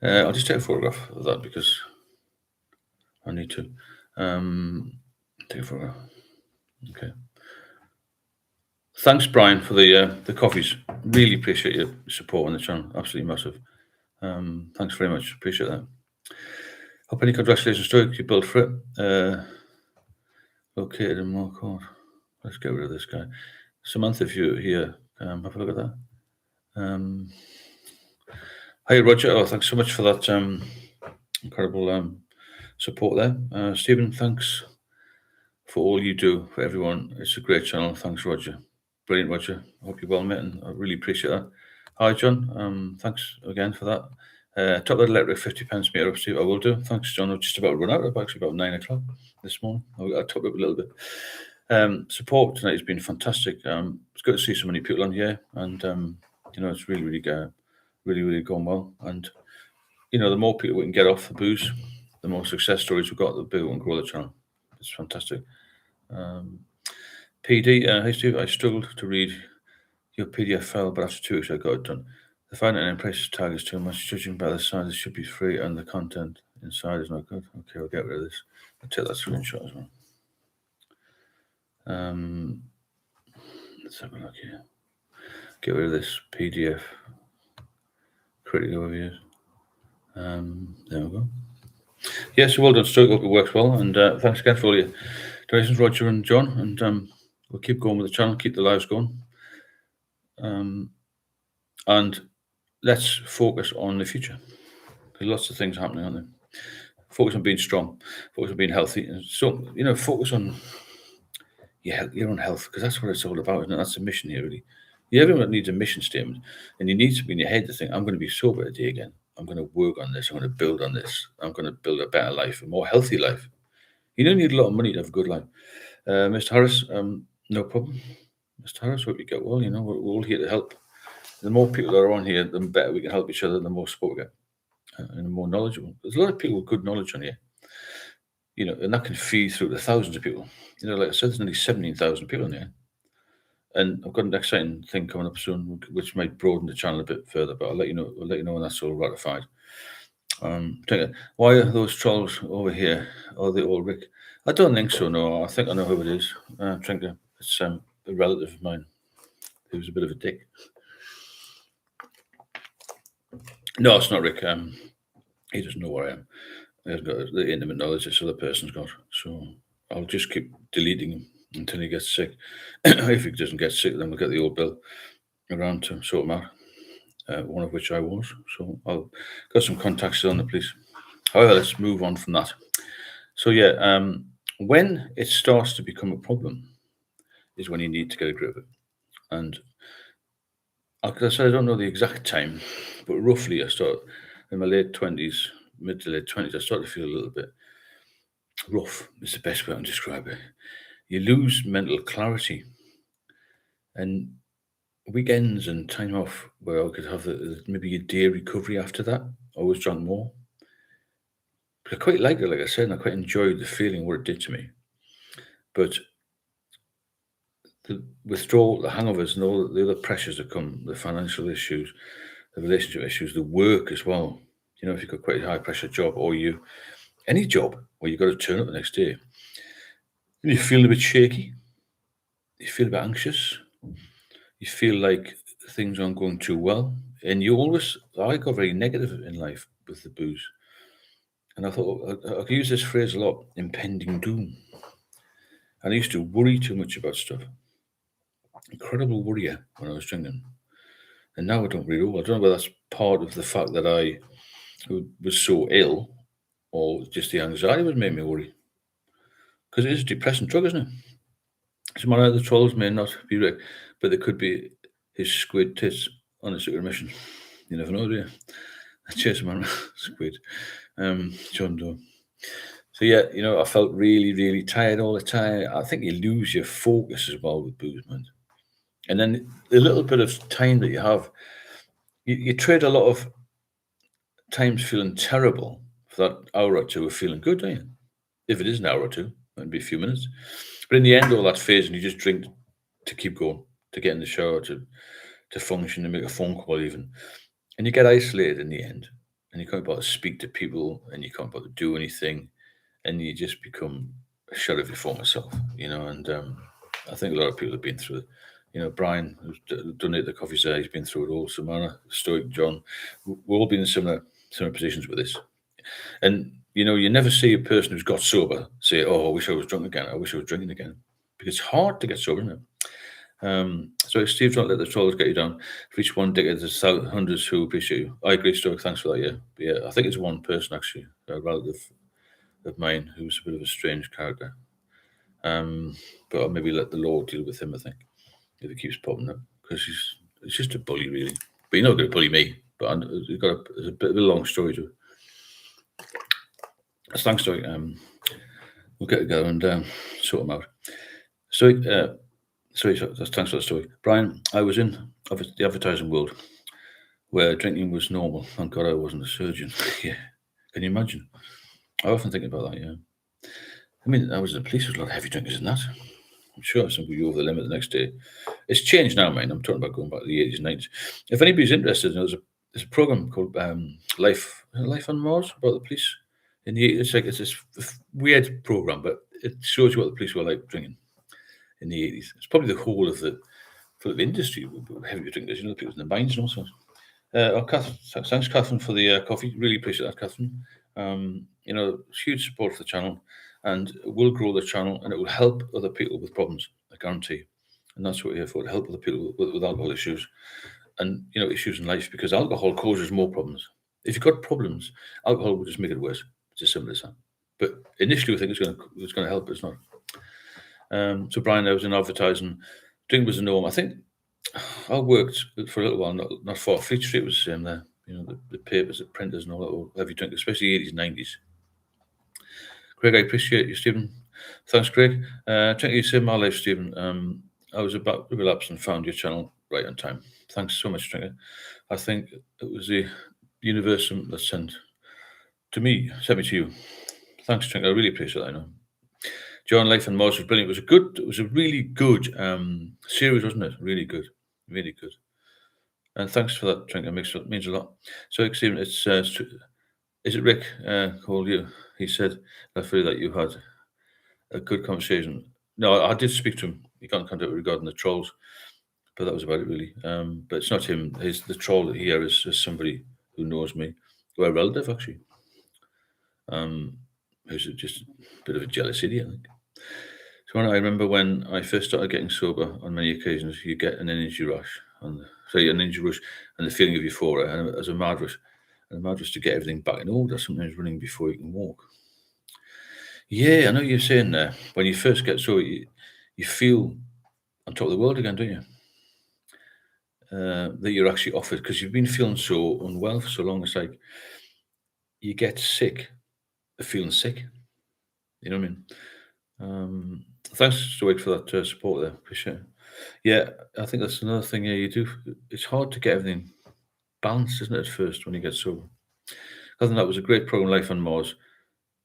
I'll just take a photograph of that because I need to. Take a photograph. Okay. Thanks, Brian, for the coffees. Really appreciate your support on the channel. Absolutely massive. Thanks very much. Appreciate that. Hope any congratulations, Stoic. You built for it. Located in Marcourt. Let's get rid of this guy. Samantha, if you're here, have a look at that. Hi, Roger. Oh, thanks so much for that incredible support there. Stephen, thanks for all you do for everyone. It's a great channel. Thanks, Roger. Brilliant, Roger. I hope you're well met, and I really appreciate that. Hi, John. Thanks again for that. Top of the letter, 50 pence meter up, Steve. I will do. Thanks, John. I've just about run out. Actually about 9 o'clock this morning. I topped up a little bit. Support tonight has been fantastic. It's good to see so many people on here, and it's really, really going well. And the more people we can get off the booze, the more success stories we've got, the bigger we can grow the channel. It's fantastic. PD, hey Steve, I struggled to read your PDF file, but after 2 weeks I got it done. The finite and price tag is too much. Judging by the size, it should be free, and the content inside is not good. Okay, we'll get rid of this. I'll take that screenshot as well. Let's have a look here. Get rid of this PDF. Critic overviews. There we go. Yes, well done, Stoke. Hope it works well, and thanks again for all your donations, Roger and John. And we'll keep going with the channel, keep the lives going, and let's focus on the future. There's lots of things happening, aren't there? Focus on being strong, focus on being healthy, and so focus on your own health, because that's what it's all about, isn't it? That's the mission here, really. Everyone needs a mission statement, and you need to be in your head to think, I'm going to be sober today again. I'm going to work on this. I'm going to build on this. I'm going to build a better life, a more healthy life. You don't need a lot of money to have a good life. Mr. Harris, no problem. Mr. Harris, hope you get well. We're all here to help. The more people that are on here, the better we can help each other, the more support we get, and the more knowledgeable. There's a lot of people with good knowledge on here, and that can feed through to thousands of people. Like I said, there's nearly 17,000 people in there. And I've got an exciting thing coming up soon, which might broaden the channel a bit further, but I'll let you know when that's all ratified. Why are those trolls over here? Are they all Rick? I don't think so, no. I think I know who it is. Trinker. It's a relative of mine who's a bit of a dick. No, it's not Rick. He doesn't know where I am. He hasn't got the intimate knowledge this other person's got. So I'll just keep deleting him until he gets sick. If he doesn't get sick, then we'll get the old Bill around to sort him out, one of which I was. So I'll got some contacts on the police. However, let's move on from that. So when it starts to become a problem is when you need to get a grip of it. And like I said, I don't know the exact time, but roughly I start in my late 20s, mid to late 20s, I start to feel a little bit rough is the best way to describe it. You lose mental clarity, and weekends and time off where I could have maybe a day recovery after that. I always drank more. But I quite liked it, like I said, and I quite enjoyed the feeling what it did to me. But the withdrawal, the hangovers, and all the other pressures that come, the financial issues, the relationship issues, the work as well. If you've got quite a high pressure job, or any job where you've got to turn up the next day, you feel a bit shaky, you feel a bit anxious, you feel like things aren't going too well, and I got very negative in life with the booze. And I thought I could use this phrase a lot, impending doom. And I used to worry too much about stuff. Incredible worrier when I was drinking. And now I don't worry at all. I don't know whether that's part of the fact that I was so ill, or just the anxiety was making me worry. Because it is a depressing drug, isn't it? So my other trolls may not be right, but there could be his squid tits on a secret mission. You never know, do you? Cheers, man. Squid. John Doe. So I felt really, really tired all the time. I think you lose your focus as well with booze, man. And then the little bit of time that you have, you trade a lot of times feeling terrible for that hour or two of feeling good, don't you? If it is an hour or two, it'd be a few minutes. But in the end, all that phase, and you just drink to keep going, to get in the shower, to function, to make a phone call even. And you get isolated in the end, and you can't bother to speak to people, and you can't bother to do anything, and you just become a shell of your former self, and I think a lot of people have been through it. Brian, who's donated the coffee, he's been through it all. Samana, Stoic, John, we've all been in similar positions with this. And, you never see a person who's got sober say, oh, I wish I was drunk again. I wish I was drinking again. Because it's hard to get sober, isn't it? So Steve, don't let the trolls get you down. For each one decade, there's hundreds who appreciate you. I agree, Stoic. Thanks for that, yeah. I think it's one person, actually, a relative of mine who's a bit of a strange character. But I'll maybe let the law deal with him, I think, if he keeps popping up. Because he's just a bully, really. But he's not going to bully me. But there's a bit of a long story to it. Thanks, Stoic. We'll get together and sort them out. Stoic, thanks for the story. Brian, I was in the advertising world where drinking was normal. Thank God I wasn't a surgeon. Yeah, can you imagine? I often think about that. Yeah, I mean, I was in the police with a lot of heavy drinkers and that. I'm sure some people go over the limit the next day. It's changed now, man. I'm talking about going back to the 80s and 90s. If anybody's interested, there's a program called Life on Mars about the police in the 80s. It's this weird program, but it shows you what the police were like drinking in the 80s. It's probably the whole of the industry with heavy drinkers, the people in the mines and all sorts. Thanks, Catherine, for the coffee. Really appreciate that, Catherine. Huge support for the channel, and it will grow the channel, and it will help other people with problems. I guarantee, and that's what we're here for: to help other people with alcohol issues, and issues in life. Because alcohol causes more problems. If you've got problems, alcohol will just make it worse. It's as simple as that. But initially, we think it's going to help. It's not. So Brian, I was in advertising. Drink was the norm. I think I worked for a little while, not far. Fleet Street was the same there. The papers, the printers, and all that all heavy drink, especially the 80s and 90s. Craig, I appreciate you, Stephen. Thanks, Craig. Thank you, save my life, Stephen. I was about to relapse and found your channel right on time. Thanks so much, Trinker. I think it was the universum that sent me to you. Thanks, Trinker. I really appreciate that. I know. John, Life and Mars was brilliant. It was a really good series, wasn't it? Really good. Really good. And thanks for that, Trinker. It means a lot. So, Stephen, is it Rick called you? He said that you had a good conversation. No, I did speak to him. He got in contact regarding the trolls, but that was about it, really. But it's not him. The troll here is somebody who knows me, who a relative, actually. Who's just a bit of a jealous idiot, I think. So I remember when I first started getting sober, on many occasions, you get an energy rush, and the feeling of euphoria, and as a mad rush, to get everything back in order, sometimes running before you can walk. Yeah, I know you're saying there. When you first get sober, you feel on top of the world again, don't you? That you're actually offered, because you've been feeling so unwell for so long. It's like you get sick of feeling sick. You know what I mean? Thanks, Stoic, for that support there. Appreciate it. Yeah, I think that's another thing. Yeah, you do. It's hard to get everything balanced, isn't it, at first when you get sober? I think that was a great program, Life on Mars.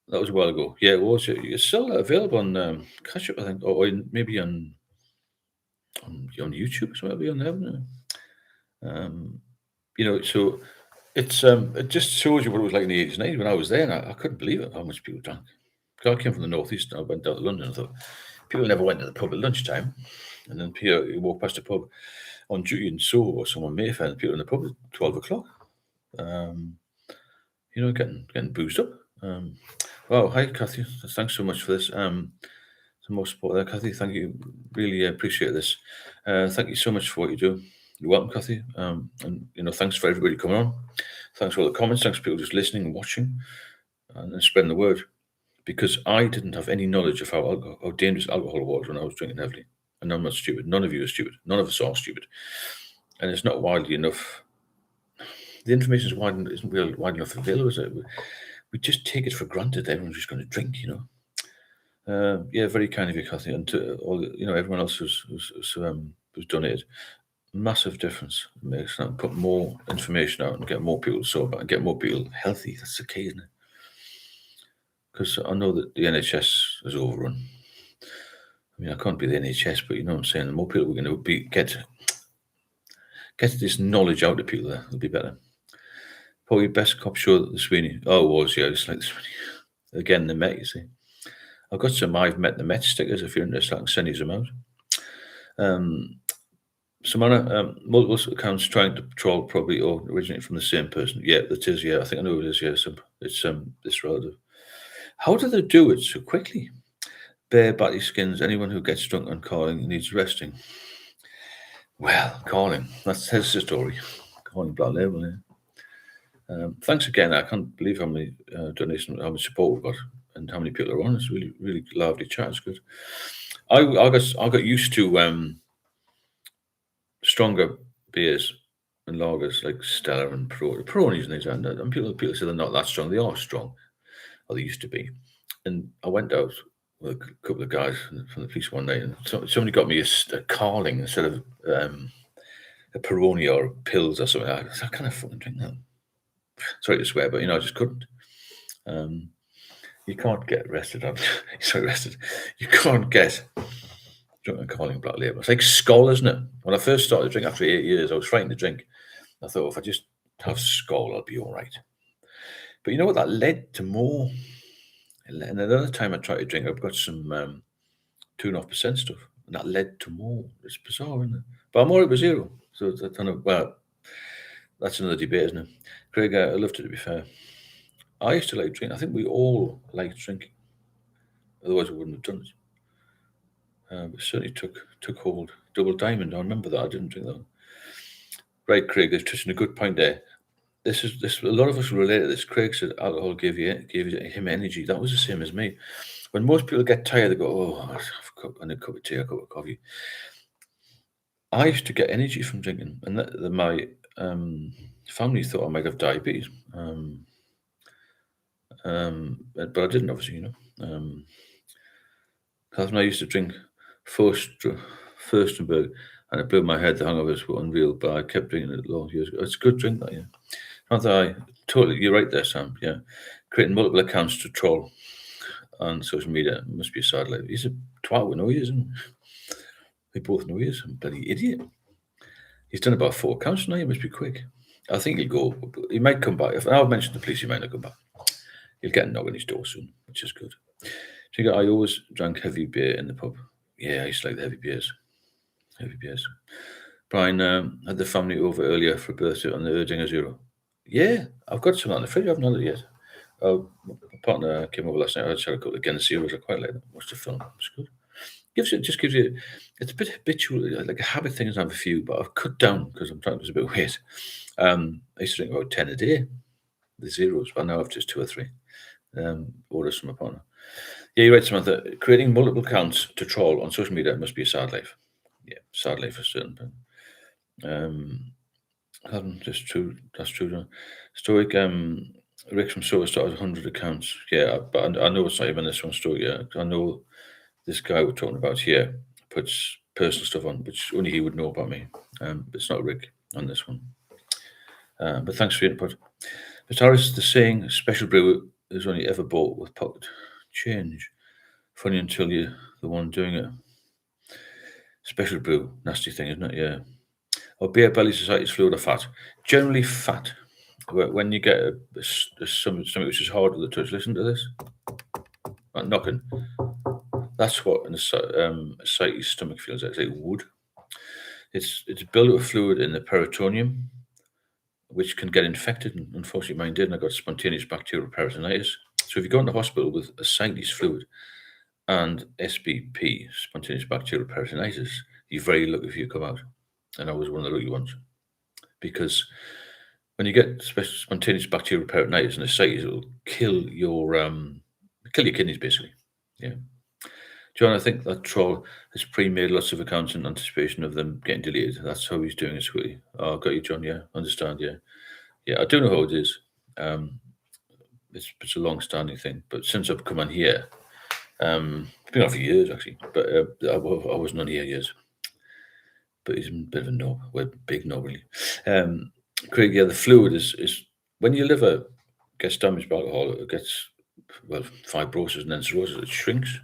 That was a while ago. Yeah, it was. It's still available on Catch Up, I think, or maybe on YouTube. So maybe on there. So it just shows you what it was like in the 80s and 90s when I was there, and I couldn't believe it, how much people drank. Because I came from the northeast, and I went down to London, and I thought people never went to the pub at lunchtime, and then you walk past a pub on duty in Soho or somewhere Mayfair, and people in the pub at 12 o'clock. Getting boozed up. Wow, hi Kathy, thanks so much for this. Some more support there, Kathy. Thank you. Really appreciate this. Thank you so much for what you do. You're welcome, Kathy. And thanks for everybody coming on. Thanks for all the comments. Thanks for people just listening and watching and spreading the word. Because I didn't have any knowledge of how dangerous alcohol was when I was drinking heavily. And I'm not stupid. None of you are stupid. None of us are stupid. And it's not widely enough. The information isn't really wide enough available, is it? We just take it for granted that everyone's just going to drink, Yeah, very kind of you, Kathy, and to all everyone else who's donated. Massive difference. It makes that put more information out and get more people sober and get more people healthy. That's the key, isn't it? Because I know that the NHS is overrun. I mean, I can't be the NHS, but you know what I'm saying. The more people we're going to get this knowledge out to people, there, it'll be better. Probably best cop show that the Sweeney. Oh, it was, yeah, it's like the Sweeney. Again, the Met, you see. I've got some I've met the Met stickers. If you're interested, I can send you some out. Samana, multiple accounts trying to troll probably all originate from the same person. Yeah, that is. Yeah, I think I know who it is. Yeah, it's this relative. How do they do it so quickly? Bare batty skins. Anyone who gets drunk on calling needs resting. Well, calling. That's the story. Calling Black Label. Yeah. Thanks again. I can't believe how many donations, how much support we've got, and how many people are on. It's really, really lively chat. It's good. I got used to stronger beers and lagers like Stella and Peronis and things like that. And people say they're not that strong. They are strong, or they used to be. And I went out with a couple of guys from the police one night, and somebody got me a Carling instead of a Peroni or pills or something. I can't fucking drink that. Sorry to swear, but I just couldn't. You can't get arrested on. Sorry, arrested. You can't get drunk and calling black label. It's like Skoll, isn't it? When I first started drinking after 8 years, I was frightened to drink. I thought if I just have Skoll, I'll be all right. But you know what? That led to more. And another time I tried to drink, I've got some 2.5% stuff, and that led to more. It's bizarre, isn't it? But I'm alright with zero. So I don't know. Well, that's another debate, isn't it? Craig, I loved it, to be fair. I used to like drinking. I think we all liked drinking. Otherwise, we wouldn't have done it. It certainly took hold. Double Diamond, I remember that. I didn't drink that one. Right, Craig, there's touching a good point there. This. A lot of us relate to this. Craig said alcohol gave him energy. That was the same as me. When most people get tired, they go, "Oh, I'll have a cup of tea, a cup of coffee." I used to get energy from drinking, and my family thought I might have diabetes. But I didn't, obviously, Because when I used to drink Furstenberg, and it blew my head. The hangovers were unreal, but I kept drinking it long years ago. It's a good drink, that, yeah. Not that you're right there, Sam. Yeah, creating multiple accounts to troll on social media must be a sad life. He's a twat with no ears, isn't he? We both know he is. A bloody idiot. He's done about 4 accounts now. He must be quick. I think he'll go. He might come back. If I've mentioned the police, he might not come back. He'll get a knock on his door soon, which is good. So I always drank heavy beer in the pub. Yeah, I used to like the heavy beers. Heavy beers. Brian had the family over earlier for a birthday on the Erdinger Zero. Yeah, I've got some on the fridge. I haven't had it yet. My partner came over last night. I had a couple of Guinness Zeros. I quite like them. Watched the film. It's good. Gives you. It's a bit habitual, like a habit thing. I have a few, but I've cut down because I'm trying to lose a bit of weight. I used to drink about 10 a day, the zeros, but now I've just 2 or 3. Orders from my partner. Yeah, you're right, Samantha. Creating multiple accounts to troll on social media must be a sad life. Yeah, sad life for certain. That's true. That's true. Stoic. Rick from Sober started 100 accounts. Yeah, but I know it's not even this one, Stoic. Yeah, I know this guy we're talking about here puts personal stuff on, which only he would know about me. It's not Rick on this one. But thanks for your input. Mr. Harris, the saying special brew is only ever bought with pocket change. Funny until you're the one doing it. Special brew, nasty thing, isn't it? Yeah. Or beer belly society's fluid or fat. Generally fat. When you get something which is hard with the touch, listen to this. Like knocking. That's what a society's stomach feels like. It's like wood. It's a buildup of fluid in the peritoneum, which can get infected. And unfortunately, mine did, and I got spontaneous bacterial peritonitis. So if you go into hospital with ascites fluid and SBP, spontaneous bacterial peritonitis, you're very lucky if you come out. And I was one of the lucky ones. Because when you get spontaneous bacterial peritonitis and ascites, it'll kill your kidneys, basically. Yeah. John, I think that troll has pre-made lots of accounts in anticipation of them getting deleted. That's how he's doing it, sweetie. Oh, got you, John. Yeah, understand. Yeah, yeah. I do know how it is. It's a long-standing thing, but since I've come on here, it's been on for years actually. But I wasn't on here years. But he's a bit of a knob. Well, big knob, really. Craig, yeah, the fluid is when your liver gets damaged by alcohol, it gets fibrosis and then cirrhosis. It shrinks.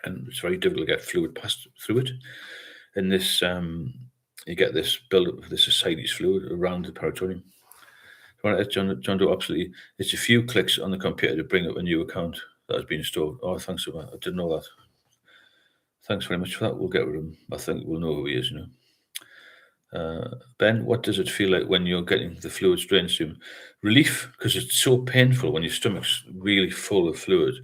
And it's very difficult to get fluid passed through it. And this, you get this build-up of this ascites fluid around the peritoneum. John Doe, absolutely. It's a few clicks on the computer to bring up a new account that has been stored. Oh, thanks for that. I didn't know that. Thanks very much for that. We'll get rid of him. I think we'll know who he is, Ben, what does it feel like when you're getting the fluids drained to him? Relief, because it's so painful when your stomach's really full of fluid.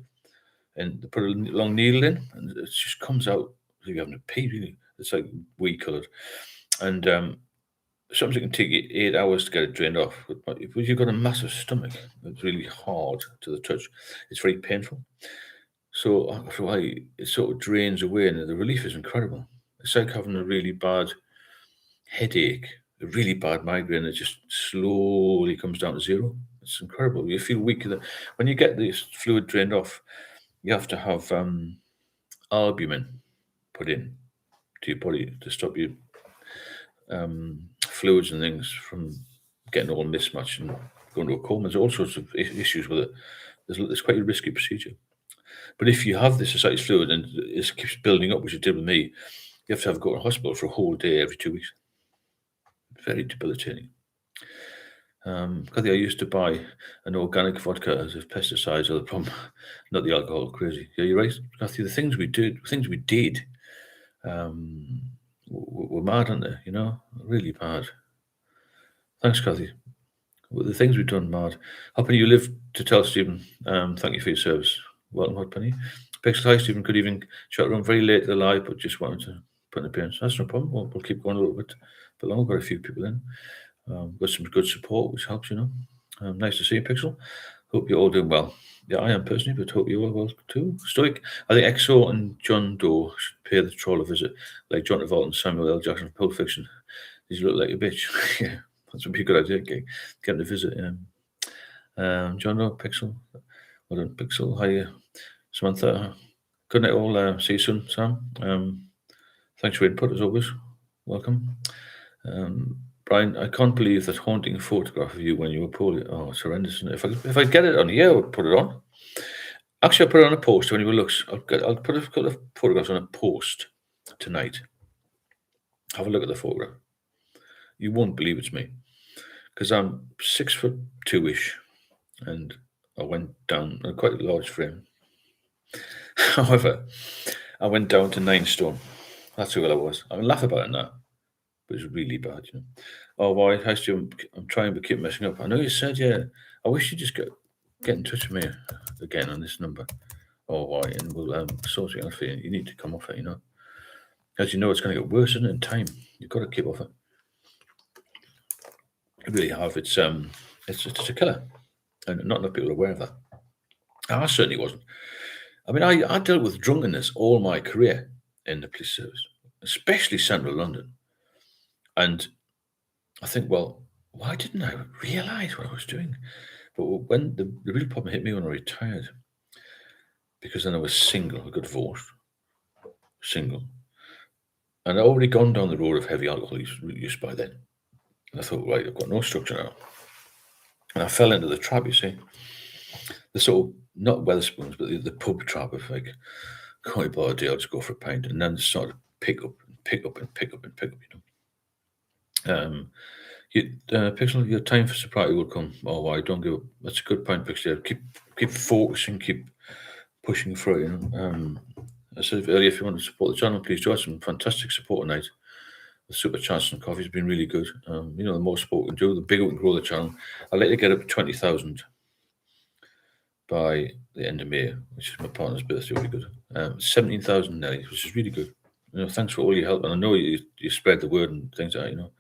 And they put a long needle in, and it just comes out as if you're having a pee, really. It's like wee coloured. And sometimes it can take you 8 hours to get it drained off. But if you've got a massive stomach, it's really hard to the touch. It's very painful. So after a while, it sort of drains away, and the relief is incredible. It's like having a really bad headache, a really bad migraine that just slowly comes down to zero. It's incredible. You feel weak. When you get this fluid drained off, you have to have albumin put in to your body to stop you fluids and things from getting all mismatched and going to a coma. There's all sorts of issues with it. It's quite a risky procedure. But if you have this ascites fluid and it keeps building up, which it did with me, you have to go to hospital for a whole day every 2 weeks. Very debilitating. Because I used to buy an organic vodka as if pesticides are the problem, not the alcohol. Crazy. Yeah, you're right, Matthew. The things we did, were mad, aren't they? Really bad. Thanks, Kathy. Well, the things we've done, mad. Hot Penny, you live to tell Stephen. Thank you for your service. Welcome, Hot Penny. Pixel, hi, Stephen. Good evening. Chat room very late to the live, but just wanted to put an appearance. That's no problem. We'll keep going a little bit longer. Got a few people in. Got some good support, which helps, nice to see you, Pixel. Hope you're all doing well. Yeah, I am personally, but hope you are well too. Stoic. I think EXO and John Doe should pay the troll a visit, like John Travolta and Samuel L. Jackson from Pulp Fiction. Does he look like a bitch? Yeah, that's would be a good idea. Get him to visit. John Doe, Pixel. Well done, Pixel. Hi, Samantha. Good night, all. See you soon, Sam. Thanks for your input as always. Welcome. Brian, I can't believe that haunting photograph of you when you were poorly. Oh, it's horrendous. If I get it on here, I'll put it on. Actually, I'll put it on a post when you looks. I'll put a couple of photographs on a post tonight. Have a look at the photograph. You won't believe it's me. Because I'm 6'2"-ish, and I went down a quite large frame. However, I went down to 9 stone. That's who I was. I laugh about it now, but it's really bad, Oh, why? Hi, Stu. I'm trying, but keep messing up. I know you said, yeah. I wish you just get in touch with me again on this number. Oh, why? And we'll sort it out for you. You need to come off it, As you know, it's going to get worse, isn't it, in time? You've got to keep off it. You really have. It's a killer. And not enough people are aware of that. I certainly wasn't. I mean, I dealt with drunkenness all my career in the police service, especially central London. And I think, well, why didn't I realise what I was doing? But when the real problem hit me when I retired, because then I was single, I got divorced, single. And I'd already gone down the road of heavy alcohol use by then. And I thought, right, I've got no structure now. And I fell into the trap, you see. The sort of, not Wetherspoons, but the pub trap of like, can't be bothered, I'll just go for a pint. And then sort of pick up, Pixel, your time for sobriety will come. Oh, why? Don't give up. That's a good point, Pixel. Keep focusing, keep pushing through. I said earlier, if you want to support the channel, please join some fantastic support tonight. The super chats and coffee has been really good. The more support we can do, the bigger we can grow the channel. I'd like to get up to 20,000 by the end of May, which is my partner's birthday. Really good. 17,000 Nelly, which is really good. Thanks for all your help, and I know you spread the word and things like that.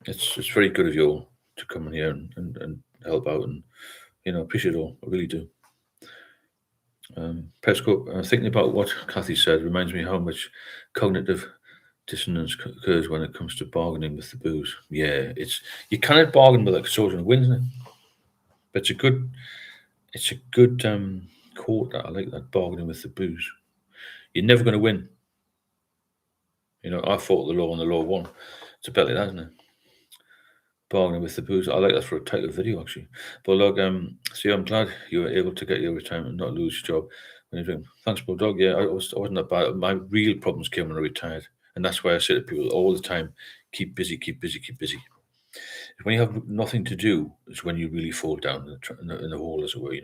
It's very good of you all to come in here and help out, and appreciate it all. I really do. Pesco, thinking about what Kathy said reminds me how much cognitive dissonance occurs when it comes to bargaining with the booze. Yeah, you cannot bargain with a soldier wins, isn't it? But it's a good quote. That I like that, bargaining with the booze. You're never going to win. I fought the law and the law won. It's a bit like that, isn't it? Bargaining with the booze. I like that for a title video, actually. But look, see, I'm glad you were able to get your retirement and not lose your job when you're doing. Thanks, Bulldog. Yeah, I wasn't that bad. My real problems came when I retired. And that's why I say to people all the time, keep busy, keep busy, keep busy. When you have nothing to do, it's when you really fall down in the hole, as it were,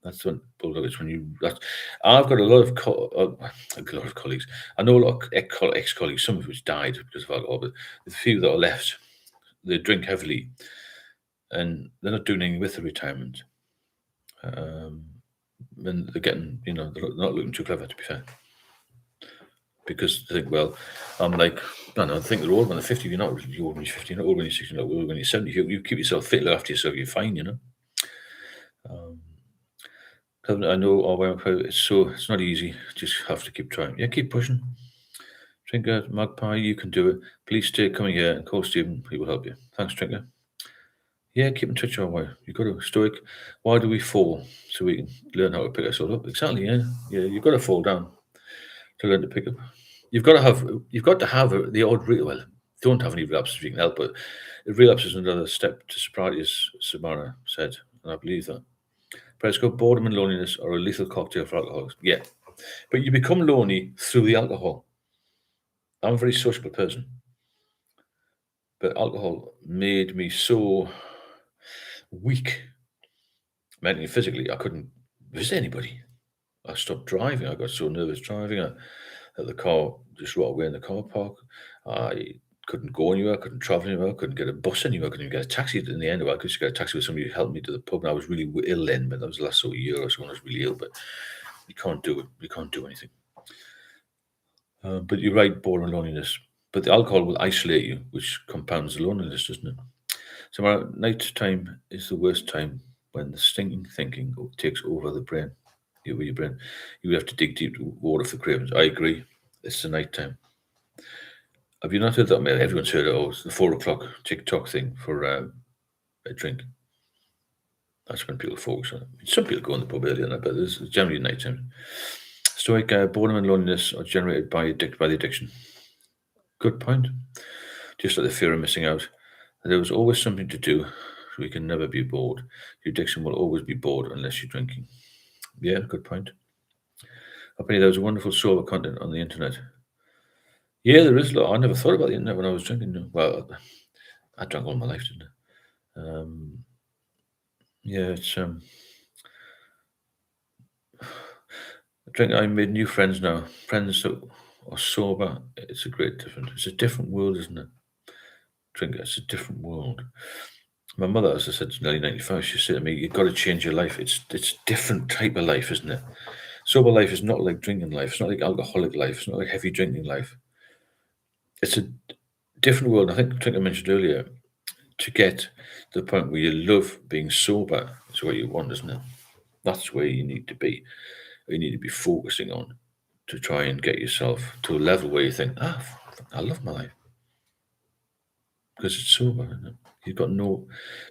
That's when Bulldog. It's when you. I've got a lot of colleagues. I know a lot of ex-colleagues, some of which died because of alcohol, but the few that are left, they drink heavily, and they're not doing anything with the retirement. And they're getting, they're not looking too clever, to be fair. Because they think, well, I'm like, I think they're old when they're 50. You're not really old when you're 50, you're not old when you're 60, you're not old when you're 70. You keep yourself fit, look after yourself, you're fine, I know, it's not easy. Just have to keep trying. Yeah, keep pushing. Trinker, Magpie, you can do it. Please stay coming here and call Stephen. He will help you. Thanks, Trinker. Yeah, keep in touch our way. You've got to stoic. Why do we fall? So we can learn how to pick ourselves up. Exactly, yeah. Yeah, you've got to fall down to learn to pick up. You've got to have the odd well, don't have any relapses if you can help it. Relapse is another step to sobriety, as Samara said, and I believe that. Prescott, boredom and loneliness are a lethal cocktail for alcoholics. Yeah, but you become lonely through the alcohol. I'm a very sociable person, but alcohol made me so weak mentally and physically. I couldn't visit anybody. I stopped driving. I got so nervous driving. The car just rotted away in the car park. I couldn't go anywhere. I couldn't travel anywhere. I couldn't get a bus anywhere. I couldn't even get a taxi in the end. I could just get a taxi with somebody who helped me to the pub. And I was really ill then, but that was the last sort of year or so when I was really ill. But you can't do it. You can't do anything. But you're right, boredom and loneliness. But the alcohol will isolate you, which compounds the loneliness, doesn't it? So night time is the worst time when the stinking thinking takes over the brain. Your brain. You have to dig deep to water for cravings. I agree. It's the night time. Have you not heard that? Everyone's heard it. Oh, it's the 4 o'clock TikTok thing for a drink. That's when people focus on it. Some people go in the pub earlier than that, but it's generally night time. Stoic, boredom and loneliness are generated by the addiction. Good point. Just like the fear of missing out. There was always something to do, so you can never be bored. Your addiction will always be bored unless you're drinking. Yeah, good point. Apparently, there was wonderful sober content on the internet. Yeah, there is a lot. I never thought about the internet when I was drinking. Well, I drank all my life, didn't I? Yeah, it's I made new friends now. Friends that are sober. It's a great difference. It's a different world, isn't it? Drink. It's a different world. My mother, as I said, is nearly 95. She said to me, "You've got to change your life. It's different type of life, isn't it? Sober life is not like drinking life. It's not like alcoholic life. It's not like heavy drinking life. It's a different world." I think I mentioned earlier, to get to the point where you love being sober is what you want, isn't it? That's where you need to be. You need to be focusing on to try and get yourself to a level where you think, I love my life because it's sober. Isn't it? You've got not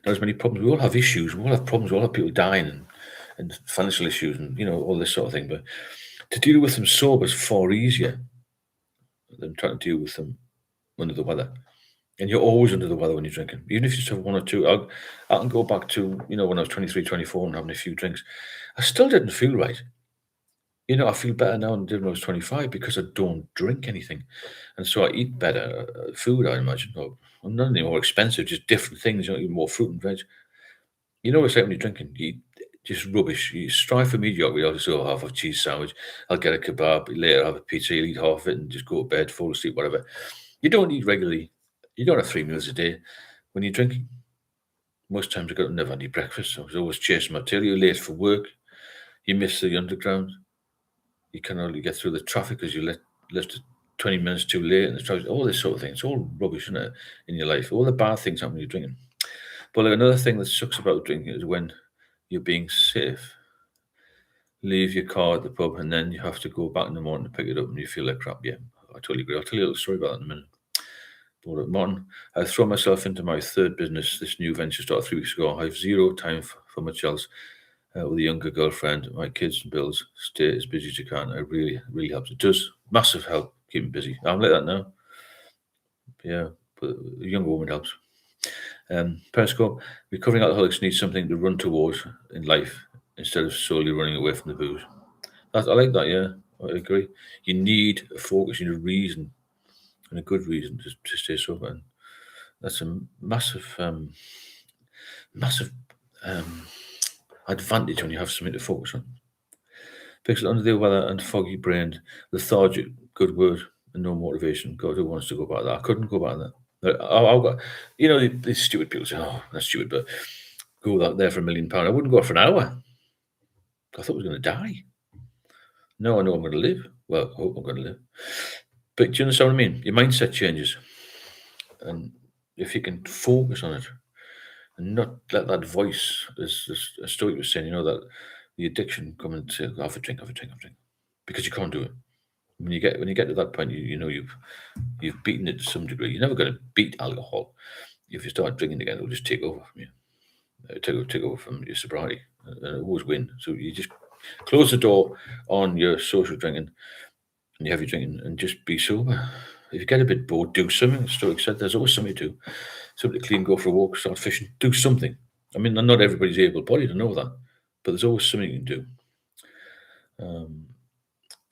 as many problems. We all have issues. We all have problems. We all have people dying and financial issues and all this sort of thing. But to deal with them sober is far easier than trying to deal with them under the weather. And you're always under the weather when you're drinking. Even if you just have one or two. I can go back to, when I was 23, 24 and having a few drinks. I still didn't feel right. I feel better now than I did when I was 25 because I don't drink anything. And so I eat better food, I imagine. Or not any more expensive, just different things. Eat more fruit and veg. It's like when you're drinking, you eat just rubbish. You strive for mediocrity. I'll just have half a cheese sandwich. I'll get a kebab. Later, have a pizza. You'll eat half of it and just go to bed, fall asleep, whatever. You don't eat regularly. You don't have 3 meals a day when you're drinking. Most times I never had any breakfast. I was always chasing my tail. You're late for work. You miss the underground. You can only get through the traffic because you left 20 minutes too late in the traffic. All this sort of thing. It's all rubbish, isn't it, in your life? All the bad things happen when you're drinking. But another thing that sucks about drinking is when you're being safe. Leave your car at the pub and then you have to go back in the morning to pick it up and you feel like crap. Yeah, I totally agree. I'll tell you a little story about that in a minute. But Martin, I throw myself into my third business. This new venture started 3 weeks ago. I have zero time for much else. With a younger girlfriend, my kids and bills, stay as busy as you can. It really, really helps. It does massive help keeping busy. I'm like that now. Yeah, but a younger woman helps. Periscope, recovering alcoholics need something to run towards in life instead of solely running away from the booze. I like that, yeah. I agree. You need a focus, you need a reason, and a good reason to stay sober. And that's a massive, massive advantage when you have something to focus on. Because under the weather and foggy brained, lethargic, good word, and no motivation. God, who wants to go back to that? I couldn't go back to that. I've got, these stupid people say, "Oh, that's stupid," but go there for £1 million. I wouldn't go for an hour. I thought I was going to die. No, I know I'm going to live. Well, I hope I'm going to live. But do you understand what I mean? Your mindset changes. And if you can focus on it and not let that voice, as Stoic was saying, that the addiction come and say, have a drink, because you can't do it. When you get to that point, you've beaten it to some degree. You're never going to beat alcohol. If you start drinking again, it'll just take over from you. Take over from your sobriety, and it always win. So you just close the door on your social drinking, and you have your drinking, and just be sober. If you get a bit bored, do something. As Stoic said, there's always something to do. Something to clean, go for a walk, start fishing, do something. I mean, not everybody's able-bodied, I know that, but there's always something you can do.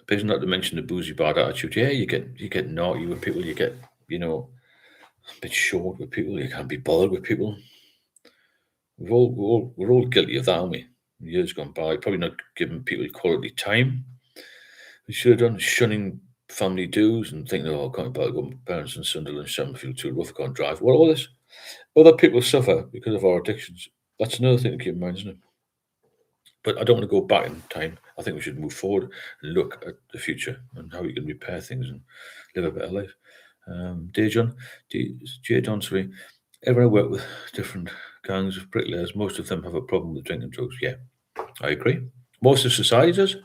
But not to mention the boozy bad attitude. Yeah, you get naughty with people. You get a bit short with people. You can't be bothered with people. We're all guilty of that, aren't we? Years gone by, probably not giving people quality time. We should have done shunning family dues and thinking, oh, I can't bother going to parents in Sunderland, Summerfield, too rough, I can't drive. Well, all this. Other people suffer because of our addictions. That's another thing to keep in mind, isn't it? But I don't want to go back in time. I think we should move forward and look at the future and how we can repair things and live a better life. Dear John, J. Donsbury, everyone I work with different gangs of bricklayers, most of them have a problem with drinking drugs. Yeah, I agree. Most of society does.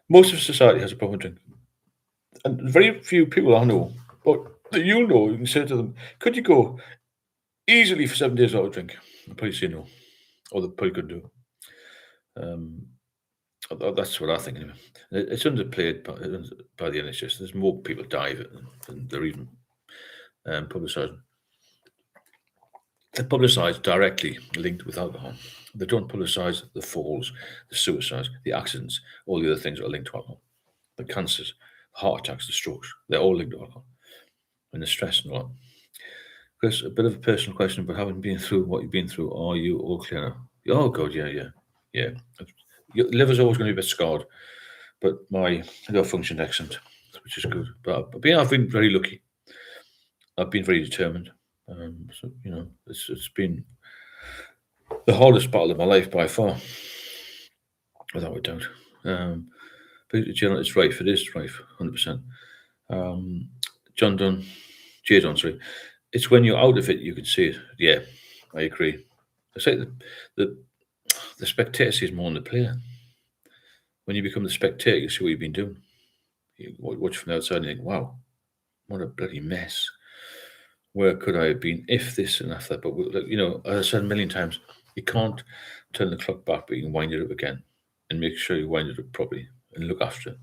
Most of society has a problem with drinking. And very few people I know, but that you can say to them, could you go easily for 7 days without a drink? They'll probably say no. Or they probably couldn't do it. That's what I think anyway. It's underplayed by the NHS. There's more people die of it than they're even publicising. They're publicised directly linked with alcohol. They don't publicise the falls, the suicides, the accidents, all the other things that are linked to alcohol. The cancers, heart attacks, the strokes, they're all linked to alcohol. And the stress and all that. Chris, a bit of a personal question, but having been through what you've been through, are you all clear now? Oh, God, yeah. Your liver's always going to be a bit scarred, but my liver functioned excellent, which is good. But I've been very lucky. I've been very determined. So, it's been the hardest battle of my life by far, without a doubt. But it's rife. It is rife, 100%. John Dunn, Jay Dunn, sorry. It's when you're out of it, you can see it. Yeah, I agree. I say the spectator sees more than the player. When you become the spectator, you see what you've been doing. You watch from the outside and you think, wow, what a bloody mess. Where could I have been if this and if that? But, as I said a million times, you can't turn the clock back, but you can wind it up again and make sure you wind it up properly and look after it.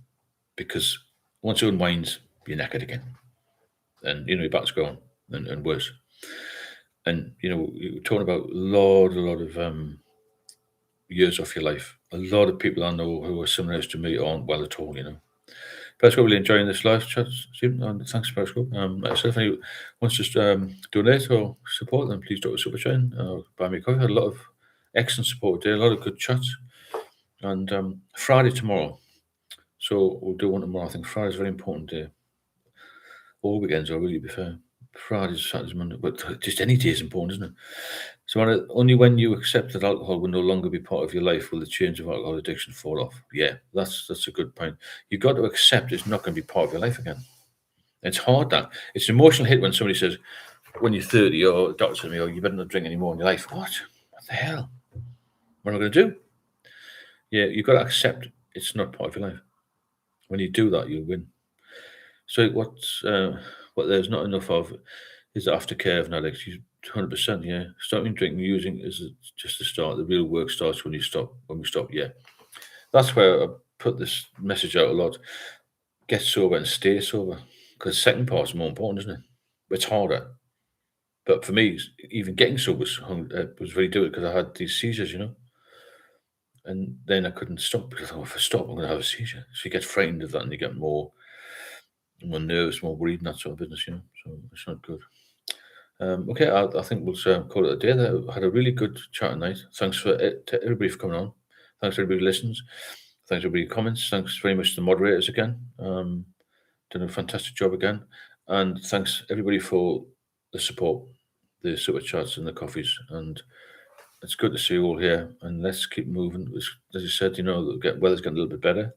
Because once it unwinds, you're knackered again. And, your back's going and worse. And, you're talking about a lot of years off your life. A lot of people I know who are similar to me aren't well at all, Periscope, really enjoying this live chat, Stephen. And thanks, Periscope. So if anyone wants to donate or support them, please drop a super chat or buy me a coffee. I had a lot of excellent support today, a lot of good chats. And Friday tomorrow. So we'll do one tomorrow. I think Friday's a very important day. All weekends are really, be fair. Fridays, Saturdays, Monday, but just any day is important, isn't it? So only when you accept that alcohol will no longer be part of your life will the change of alcohol addiction fall off. Yeah, that's a good point. You've got to accept it's not going to be part of your life again. It's hard that. It's an emotional hit when somebody says, when you're 30, or the doctor says to me, oh, you better not drink anymore in your life. What the hell? What am I going to do? Yeah, you've got to accept it's not part of your life. When you do that, you'll win. So what there's not enough of is the aftercare of an addict. 100%, yeah. Stopping drinking, using is just the start. The real work starts when we stop. Yeah. That's where I put this message out a lot. Get sober and stay sober. Because the second part's more important, isn't it? It's harder. But for me, even getting sober was very difficult because I had these seizures, And then I couldn't stop because I thought, if I stop, I'm going to have a seizure. So you get frightened of that and you get more nervous, more worried, and that sort of business, So it's not good. Okay, I think we'll call it a day there. I had a really good chat tonight. Thanks to everybody for coming on. Thanks to everybody who listens. Thanks to everybody who comments. Thanks very much to the moderators again. Done a fantastic job again. And thanks everybody for the support, the super chats and the coffees. And it's good to see you all here. And let's keep moving. As you said, the weather's getting a little bit better.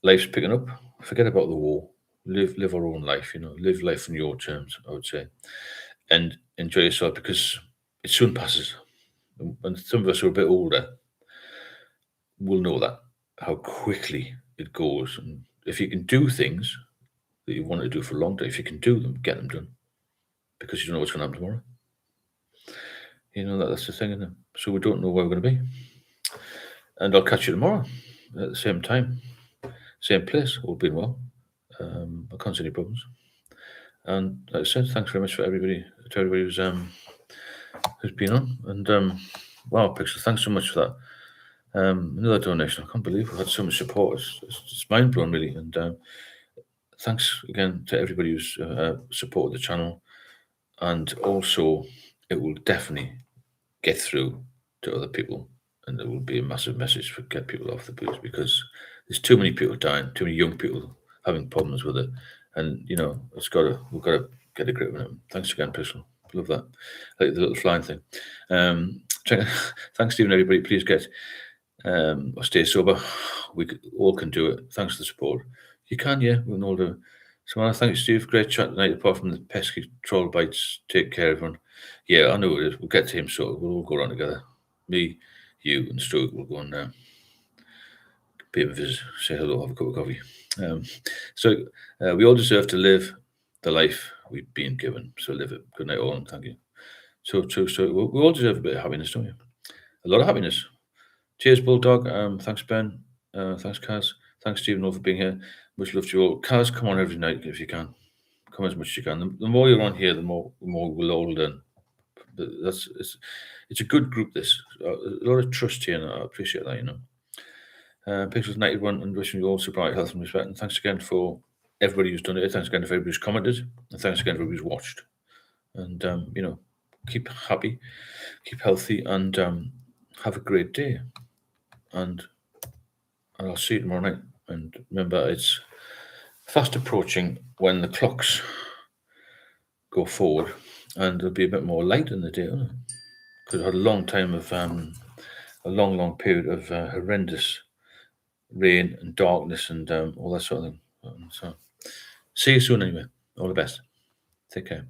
Life's picking up. Forget about the war. Live our own life, live life on your terms, I would say, and enjoy yourself because it soon passes. And some of us who are a bit older will know that, how quickly it goes. And if you can do things that you want to do for a long time, if you can do them, get them done, because you don't know what's going to happen tomorrow. That's the thing, isn't it? So we don't know where we're going to be. And I'll catch you tomorrow at the same time. same place, all been well. I can't see any problems. And like I said, thanks very much to everybody who's been on. And wow, Pixel, thanks so much for that. Another donation. I can't believe we've had so much support. It's mind blowing, really. And thanks again to everybody who's supported the channel. And also, it will definitely get through to other people, and there will be a massive message for get people off the booze, because there's too many people dying, too many young people having problems with it, and we've got to get a grip on it. Thanks again, Pistol. Love that. I like the little flying thing. Thanks, Stephen. Everybody, please get or stay sober. We all can do it. Thanks for the support. You can, yeah. We can all do it. So I want to thank you, Steve. Great chat tonight. Apart from the pesky troll bites, take care, everyone. Yeah, I know it is. We'll get to him, so we'll all go around together. Me, you, and Stuart will go and pay him a visit, say hello, have a cup of coffee. We all deserve to live the life we've been given. So live it. Good night, all, and thank you. So we all deserve a bit of happiness, don't we? A lot of happiness. Cheers, Bulldog. Thanks, Ben. Thanks, Kaz. Thanks, Stephen, all for being here. Much love to you all. Kaz, come on every night if you can. Come as much as you can. The more you're on here, the more we'll all learn. But it's a good group. This a lot of trust here, and I appreciate that. Pixels 91, and wishing you all sobriety, health, and respect. And thanks again for everybody who's done it. Thanks again to everybody who's commented, and thanks again to everybody who's watched. And keep happy, keep healthy, and have a great day. And I'll see you tomorrow night. And remember, it's fast approaching when the clocks go forward, and there'll be a bit more light in the day, because I had a long time of a long period of horrendous rain and darkness and all that sort of thing. So see you soon anyway. All the best. Take care.